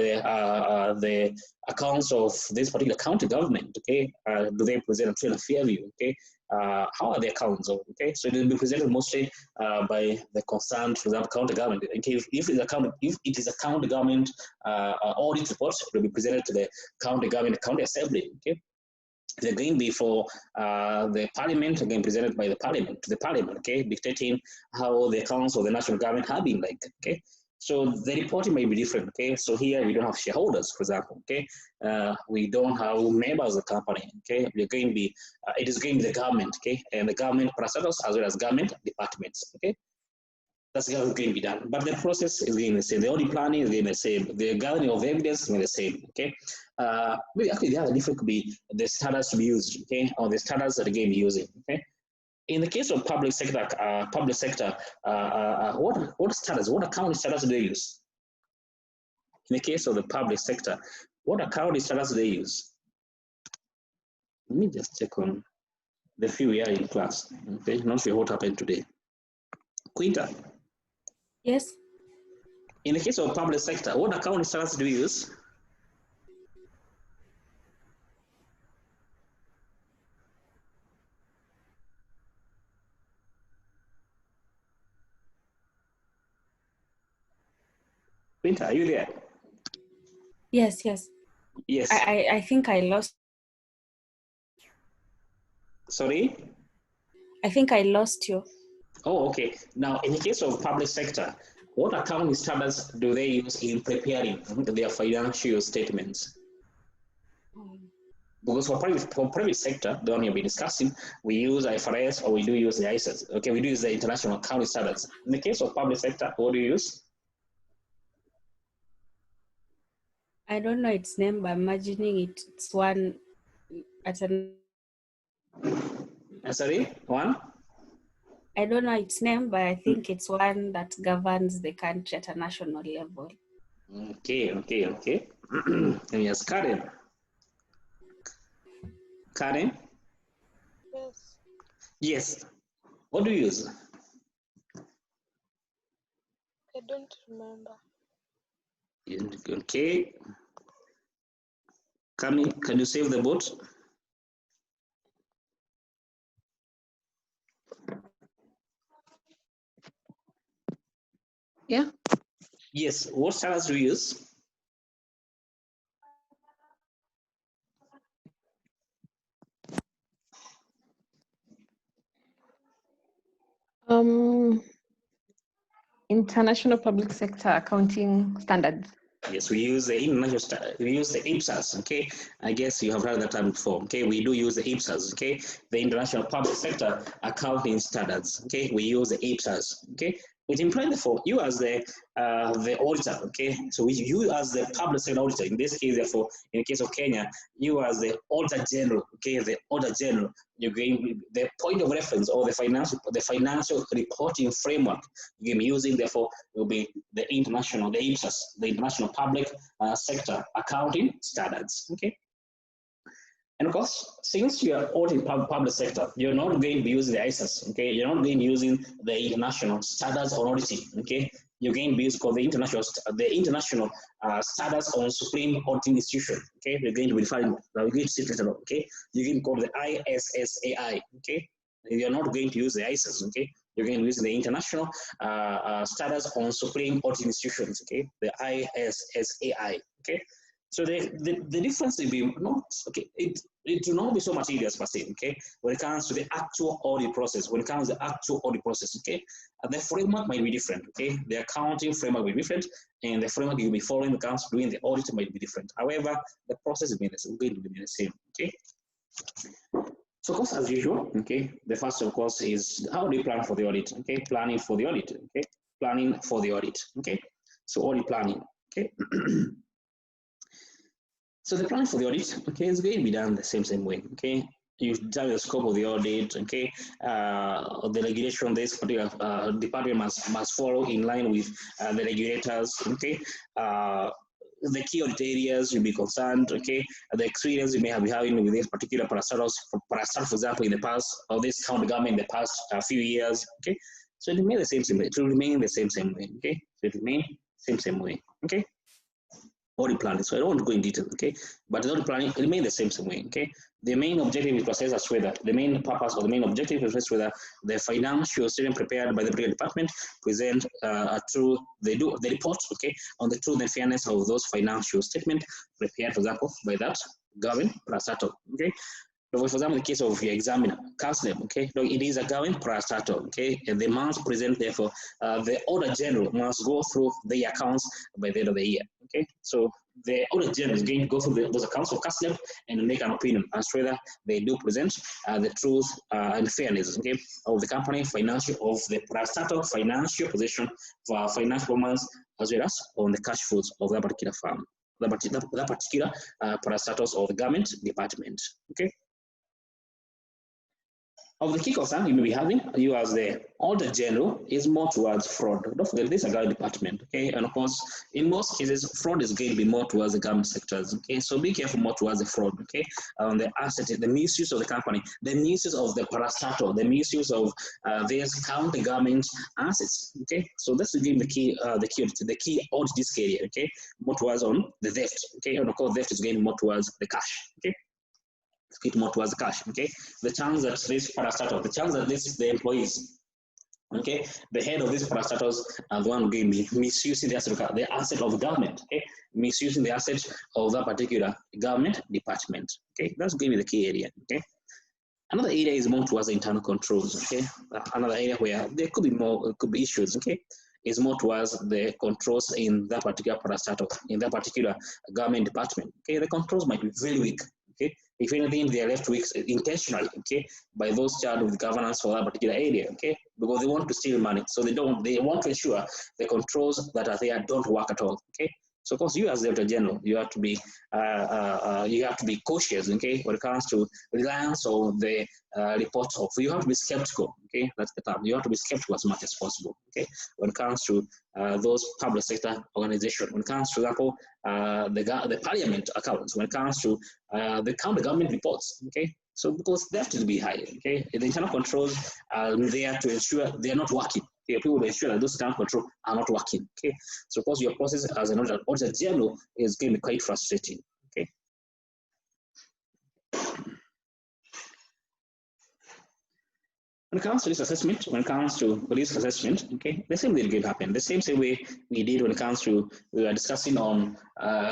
the accounts of this particular county government? Okay, do they present a fair view? Okay, how are the accounts of? Okay, so it will be presented mostly by the concerned, for example, county government. Okay, if it is a county government audit report, it will be presented to the county government, county assembly. Okay. They're going to be for the parliament, again presented by the parliament to the parliament, okay, dictating how the accounts of the national government have been like, okay. So the reporting may be different, okay. So here we don't have shareholders, for example, okay. We don't have members of the company, okay. We're going to be, it is going to be the government, okay, and the government parastatals as well as government departments, okay. That's how it's going to be done. But the process is going to be the same. The audit planning is going to be the same. The gathering of evidence is going to be the same. Okay. Maybe actually the other difference could be the standards to be used, okay, or the standards that they're going to be using. Okay. In the case of public sector, what standards, what accounting standards do they use? In the case of the public sector, what accounting standards do they use? Let me just check on the few we are in class. Okay, not sure what happened today. Quinta. Yes. In the case of public sector, what accounting standards do you use? Quinta, are you there? Yes. Yes. I think I lost. Sorry? I think I lost you. Oh, okay. Now, in the case of public sector, what accounting standards do they use in preparing their financial statements? Because for private sector, the one you've been discussing, we use IFRS or we do use the ISAs. Okay, we do use the international accounting standards. In the case of public sector, what do you use? I don't know its name, but I'm imagining it's one at an. Sorry, one? I don't know its name, but I think it's one that governs the country at a national level. Okay. And yes, Karen. Karen? Yes. Yes. What do you use? I don't remember. Okay. Kami, can you save the boat? Yeah. Yes. What standards do you use? International public sector accounting standards. Yes, we use the international. We use the IPSAS. Okay, I guess you have heard that term before. Okay, we do use the IPSAS. Okay, the International Public Sector Accounting Standards. Okay, we use the IPSAS. Okay, which implies therefore you as the auditor. Okay, so you as the public sector auditor. In this case, therefore, in the case of Kenya, you as the auditor general. Okay, the auditor general. You're going the point of reference or the financial reporting framework you're using. Therefore, will be the international, the IPSAS, the International Public Sector Accounting Standards. Okay. And of course, since you are auditing public sector, you're not going to be using the ISAs, okay? You're not going to be using the international standards on auditing, okay? You're going to be using the international standards on supreme auditing institution, okay? We're going to be referring, we're going to see later on, okay? You're going to call the ISSAI, okay? You're not going to use the ISAs, okay? You're going to use the international standards on supreme auditing institutions, okay? The ISSAI, okay? So the difference will be not, okay, it will not be so much tedious per se, okay, when it comes to the actual audit process, okay, the framework might be different, okay, the accounting framework will be different, and the framework you'll be following when it comes to doing the audit might be different. However, the process is going to be the same, okay. So of course, as usual, okay, the first of course is how do you plan for the audit, okay, planning for the audit, okay, planning for the audit, okay, so audit planning, okay. So the planning for the audit, okay, is going to be done the same way, okay. You determine the scope of the audit, okay. The regulation this particular department must follow in line with the regulators, okay. The key audit areas you'll be concerned, okay. The experience you may have been having with this particular parastatal, for example, in the past, or this county government in the past few years, okay. So it will remain the same way. It will remain the same way, okay. So it will remain same way, okay. Audit planning. So I don't want to go in detail, okay? But the audit planning remain the same way, okay? The main objective is to assess as whether the main purpose or the main objective is to assess whether the financial statement prepared by the particular department present they report, okay, on the truth and fairness of those financial statements prepared, for example, by that government parastatal, okay? So for example, in the case of your examiner, CASNEM, okay, so it is a government parastatal, okay, and the must present, therefore, the auditor general must go through the accounts by the end of the year, okay. So the auditor general is going to go through those accounts of CASNEM and make an opinion as to whether they do present the truth and fairness, okay, of the company financial, of the parastatal financial position for financial performance, as well as on the cash flows of that particular firm, that particular parastatals of the government department, okay. of the key concern you may be having, you as the Auditor General, is more towards fraud. Don't forget, this is a government department, okay? And of course, in most cases, fraud is going to be more towards the government sectors, okay? So be careful more towards the fraud, okay? The asset, the misuse of the company, the misuse of the parastatal, the misuse of various county government assets, okay? So that's again the key audit this area, okay? More towards on the theft, okay? And of course, theft is going more towards the cash, okay? It's more towards the cash, okay? The chance that this parastatal, the chance that the employees, okay, the head of these parastatals are the one who gave me misusing the asset of the government, okay, misusing the asset of that particular government department, okay, that's going to be the key area, okay. Another area is more towards the internal controls, okay. Another area where there could be more, could be issues, okay, is more towards the controls in that particular parastatal, in that particular government department, okay. The controls might be very weak, okay. If anything, they are left weak intentionally, okay, by those charged with governance for that particular area, okay, because they want to steal money, so they want to ensure the controls that are there don't work at all, okay. So of course, you as the Auditor General, you have to be cautious, okay, when it comes to reliance on the reports of. You have to be skeptical, okay. That's the term. You have to be skeptical as much as possible, okay, when it comes to those public sector organizations. When it comes, for example, the Parliament accounts. When it comes to the county government reports, okay. So because they have to be high, okay. The internal controls are there to ensure they are not working. Okay, people will ensure that those internal controls are not working. Okay, so of course your process as an Auditor General is going to be quite frustrating. Okay. When it comes to risk assessment, okay, the same thing will happen. The same way we did when it comes to, we were discussing on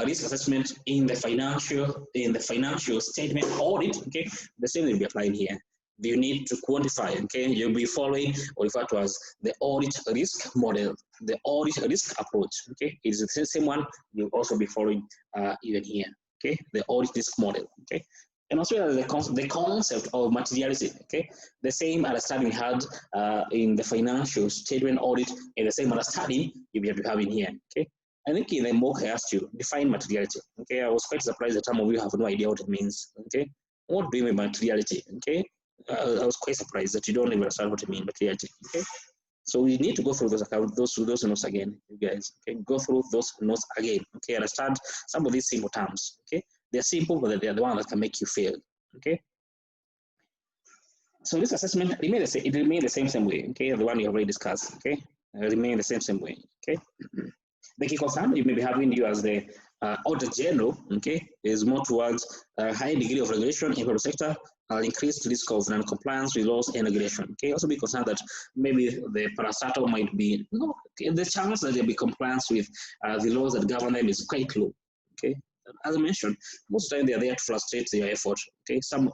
risk assessment in the financial statement audit, okay, the same will be applied here. You need to quantify, okay, you'll be following or referred to as the audit risk model, the audit risk approach, okay, it's the same one you'll also be following even here, okay, the audit risk model, okay. And also the concept of materiality, okay, the same understanding we had in the financial statement audit, and the same understanding you have to have in here, okay. I think in the mock I asked you, define materiality, okay. I was quite surprised that some of you have no idea what it means, okay. What do you mean by materiality, okay? I was quite surprised that you don't even understand what it means materiality, okay. So we need to go through those notes again, you guys, okay. Go through those notes again, okay. Understand some of these simple terms, okay. They're simple, but they're the one that can make you fail, okay. So this assessment remain the same way, okay. The one you already discussed, okay. Remain the same way, okay. The key concern you may be having, you as the Auditor General, okay, is more towards a high degree of regulation in public sector, increased risk of non-compliance with laws and regulation. Okay, also be concerned that maybe the parastatal might be, the chance that they'll be compliance with the laws that govern them is quite low. Okay, as I mentioned, most of the time they are there to frustrate your effort. Okay, some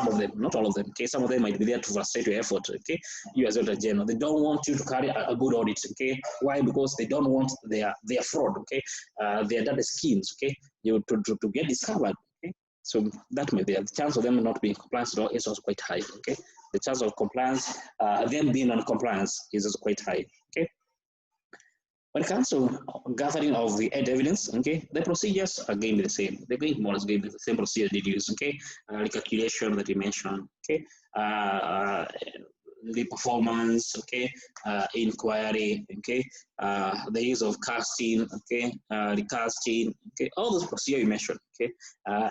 of them, not all of them. Okay, some of them might be there to frustrate your effort. Okay, you as Auditor General, they don't want you to carry a good audit. Okay, why? Because they don't want their fraud. Okay, their data schemes. Okay, to get discovered. Okay, so that may be the chance of them not being compliant law is also quite high. Okay, the chance of compliance, them being non-compliance is also quite high. Okay. When it comes to gathering of the evidence, okay, the procedures are going to be the same. They're going more or less going to be the same procedure they use, okay, recalculation that you mentioned, okay, the performance, okay, inquiry, okay, the use of casting, okay, recasting, okay, all those procedures you mentioned, okay,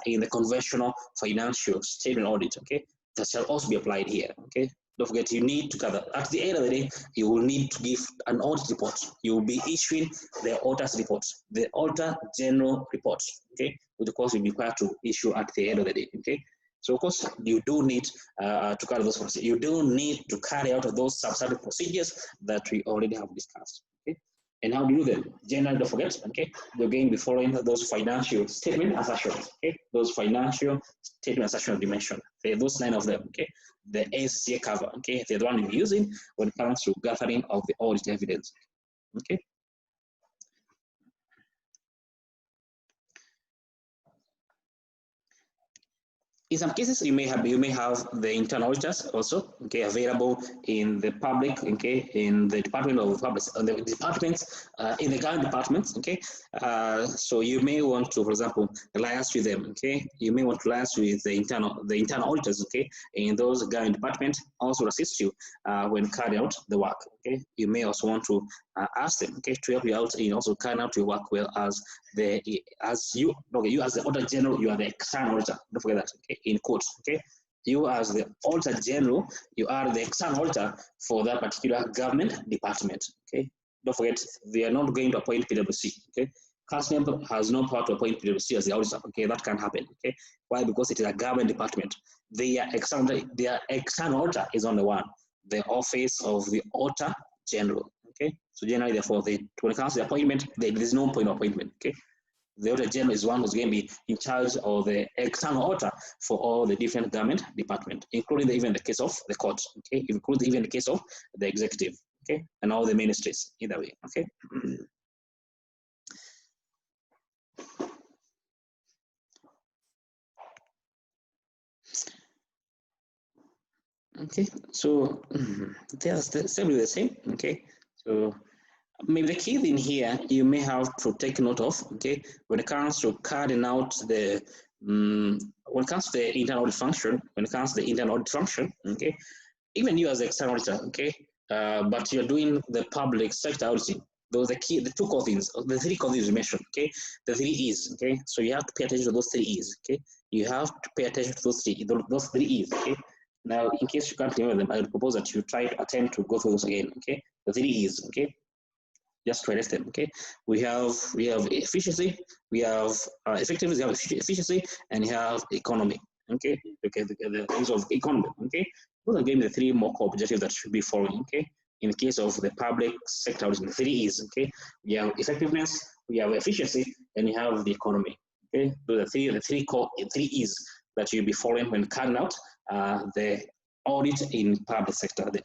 in the conventional financial statement audit, okay, that shall also be applied here, okay. Don't forget, you need to gather. At the end of the day, you will need to give an audit report. You will be issuing the auditor's reports, the Auditor General reports, okay, which of course you'll be required to issue at the end of the day, okay. So of course, you do need to carry those procedures. You do need to carry out those substantive procedures that we already have discussed, okay. And how do you do them? Generally, don't forget, okay, you're going to be following those financial statement assertions, okay, those financial statement assertions you mentioned. Those 9 of them, okay. The SCA cover, okay, they're the one you're using when it comes to gathering of the audit evidence, okay. In some cases, you may have the internal auditors also, okay, available in the public, okay, in the Department of Public, the departments, in the government departments, okay. So you may want to, for example, liaise with them, okay. You may want to liaise with the internal auditors, okay, in those government departments, also assist you when carrying out the work, okay. You may also want to ask them, okay, to help you out in also carrying out your work well as you as the Auditor General, you are the external auditor. Don't forget that, okay, in quotes, okay. You as the Auditor General, you are the external auditor for that particular government department, okay. Don't forget, they are not going to appoint PwC, okay. Council has no power to appoint PwC as the auditor, okay. That can happen, okay. Why? Because it is a government department. Their external auditor is on the one, the office of the Auditor General, okay. So generally, therefore, when it comes to the appointment, there is no point of appointment, okay. The Auditor General is one who's going to be in charge of the external auditor for all the different government departments, including even the case of the court, okay, including even the case of the executive, okay, and all the ministries, either way, okay. Okay, so there's simply the same, okay. So maybe the key thing here you may have to take note of, okay, when it comes to carrying out the when it comes to the internal audit function, okay, even you as the external auditor, okay, but you're doing the public sector auditing. Those are the two core things, the three core things you mentioned, okay, the three E's, okay. So you have to pay attention to those three E's, okay. You have to pay attention to those three E's, okay. Now, in case you can't remember them, I would propose that you try to attempt to go through those again, okay. The three E's, okay. Just to list them, okay. We have efficiency, we have effectiveness, we have efficiency, and we have economy, okay. Okay, the things of economy, okay. Those are the three more core objectives that should be following, okay. In the case of the public sector, the three E's, okay. We have effectiveness, we have efficiency, and we have the economy, okay. Those are the three E's that you'll be following when carrying out the audit in public sector, okay.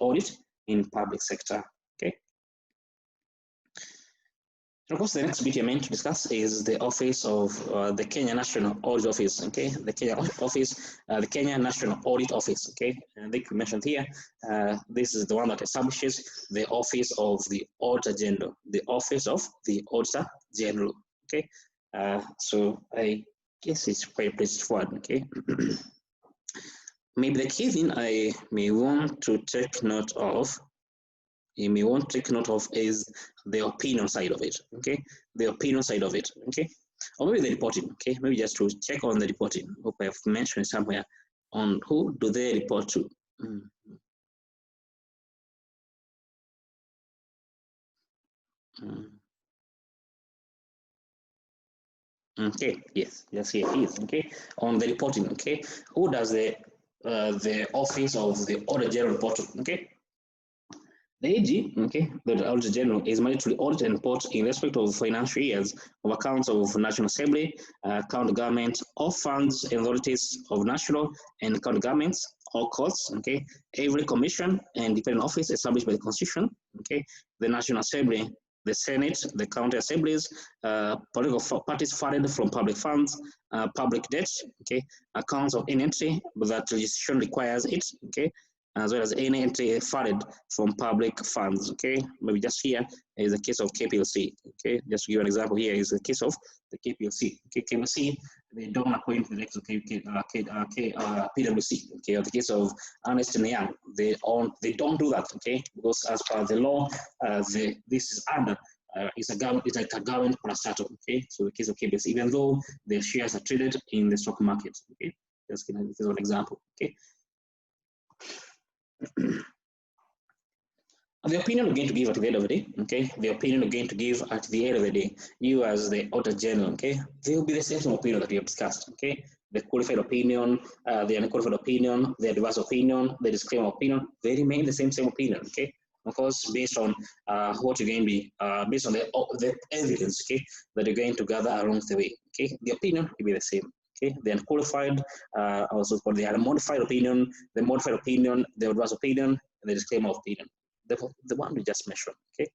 And of course, the next bit you're meant to discuss is the office of the Kenya National Audit Office, okay? The Kenya National Audit Office, okay? And I think we mentioned here, this is the one that establishes the office of the Auditor General, okay? So I guess it's quite straightforward, okay? Maybe the key thing I may want to take note of is the opinion side of it, okay? The opinion side of it, okay? Or maybe the reporting, okay? Maybe just to check on the reporting. Hope I've mentioned somewhere on who do they report to. Okay, yes, here it is, okay? On the reporting, okay? Who does the office of the Auditor General report to, okay? The AG, okay, the Auditor General is mandatory audit and report in respect of financial years of accounts of National Assembly, county government, all funds and authorities of national and county governments, all courts, okay, every commission and dependent office established by the Constitution, okay, the National Assembly, the Senate, the county assemblies, political parties funded from public funds, public debt, okay, accounts of any entry that legislation requires it, okay, as well as any entry funded from public funds, okay? Maybe just here is the case of KPLC, okay? Just to give an example here is the case of the KPLC, okay? KPLC, they don't appoint the next PwC, okay? Or the case of Ernst & Young, they don't do that, okay? Because as per the law, this is under it's like a government parastatal, okay? So the case of KPLC, even though the shares are traded in the stock market, okay? Just give this is an example, okay? The opinion we're going to give at the end of the day, okay? The opinion we're going to give at the end of the day, you as the Auditor General, okay? They will be the same opinion that we have discussed, okay? The qualified opinion, the unqualified opinion, the adverse opinion, the disclaimer opinion, they remain the same opinion, okay? Of course, based on what you're going to be, based on the evidence, okay, that you're going to gather along the way, okay? The opinion will be the same. Okay, the unqualified, also called the unmodified opinion, the modified opinion, the adverse opinion, and the disclaimer opinion. The one we just mentioned. Okay,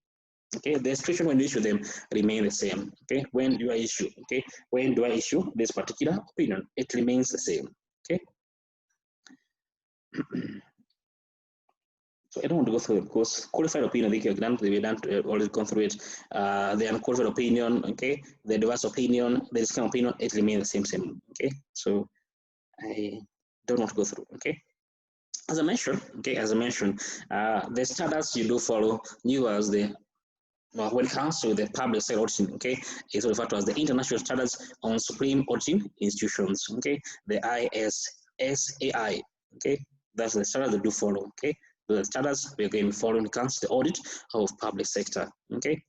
okay. The instruction when you issue them remain the same. Okay, when do I issue? Okay, when do I issue this particular opinion? It remains the same. Okay, So I don't want to go through it because qualified opinion, I think you've already gone through it. The unqualified opinion, okay, the diverse opinion, the discount opinion, it remains the same, okay. So I don't want to go through, okay. As I mentioned, the standards you do follow, you as the when it comes to the public sector auditing, okay, is referred to as the International Standards on Supreme Auditing Institutions, okay, the ISSAI, okay, that's the standard they do follow, okay. The standards we're going to follow when it comes to the audit of public sector, okay.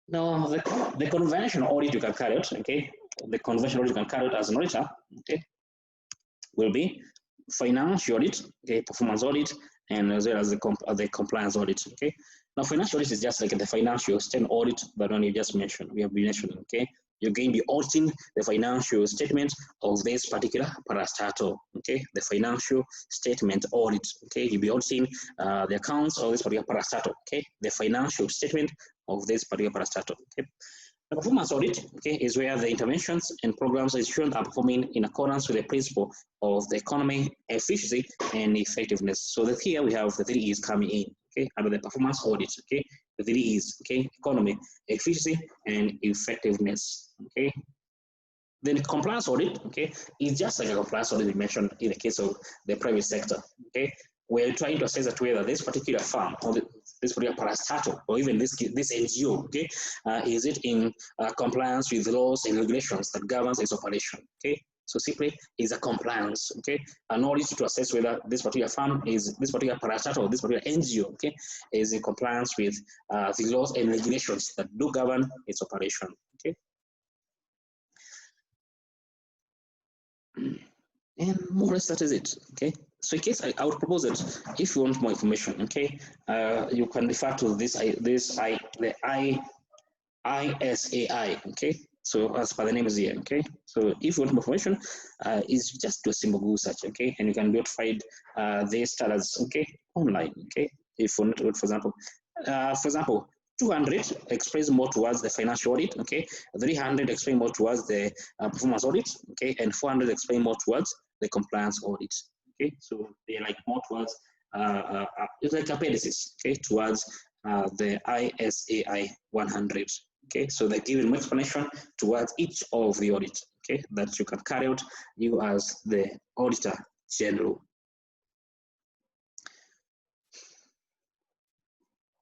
Now, the conventional audit you can carry out, okay, the conventional audit you can carry out as an auditor, okay, will be financial audit, okay, performance audit, and as well as the compliance audit, okay. Now, financial audit is just like the financial statement audit, but one you just mentioned, we have been mentioning, okay. You're going to be auditing the financial statement of this particular parastatal, okay, the financial statement audit, okay. You'll be auditing the accounts of this particular parastatal, okay, the financial statement of this particular parastatal, okay. The performance audit, okay, is where the interventions and programs institutions are performing in accordance with the principle of the economy, efficiency, and effectiveness. So that here we have the 3 E's coming in, okay, under the performance audit, okay, the 3 E's, okay, economy, efficiency, and effectiveness, okay. Then the compliance audit, okay, is just like a compliance audit we mentioned in the case of the private sector, okay. We're trying to assess that whether this particular firm or this particular parastatal or even this NGO, okay, is it in compliance with laws and regulations that governs its operation, okay. So simply is a compliance, okay, an audit to assess whether this particular firm is this particular parastatal or this particular NGO, okay, is in compliance with the laws and regulations that do govern its operation, okay. And more or less that is it, okay. So in case I would propose that if you want more information, okay, you can refer to the ISAI, okay. So as per the name is here, okay. So if you want more information, it's just do a simple Google search, okay, and you can be able to find these standards, okay, online, okay. If you want, for example, 200 explains more towards the financial audit, okay. 300 explain more towards the performance audit, okay, and 400 explain more towards the compliance audit, okay. So they're like more towards it's like appendices, okay, towards the ISAI 100, okay. So they're giving more explanation towards each of the audit, okay, that you can carry out you as the auditor general.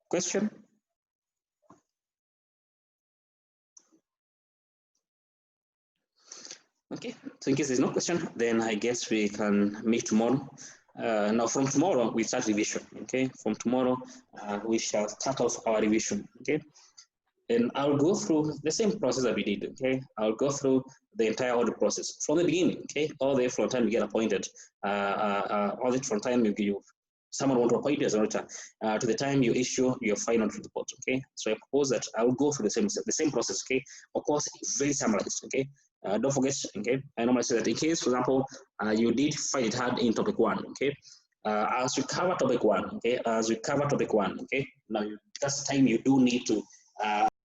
Question? Okay, so in case there's no question, then I guess we can meet tomorrow. Now from tomorrow, we start revision, okay? From tomorrow, we shall start off our revision, okay? And I'll go through the same process that we did, okay? I'll go through the entire audit process from the beginning, okay? All the way from the time you get appointed, audit from time you someone want to appoint you as an auditor, to the time you issue your final report, okay? So I propose that I will go through the same process, okay? Of course, very summarized, okay? Don't forget, okay? I normally say that in case, for example, you did find it hard in topic 1, okay? As we cover topic 1, okay? As we cover topic 1, okay? Now, that's the time you do need to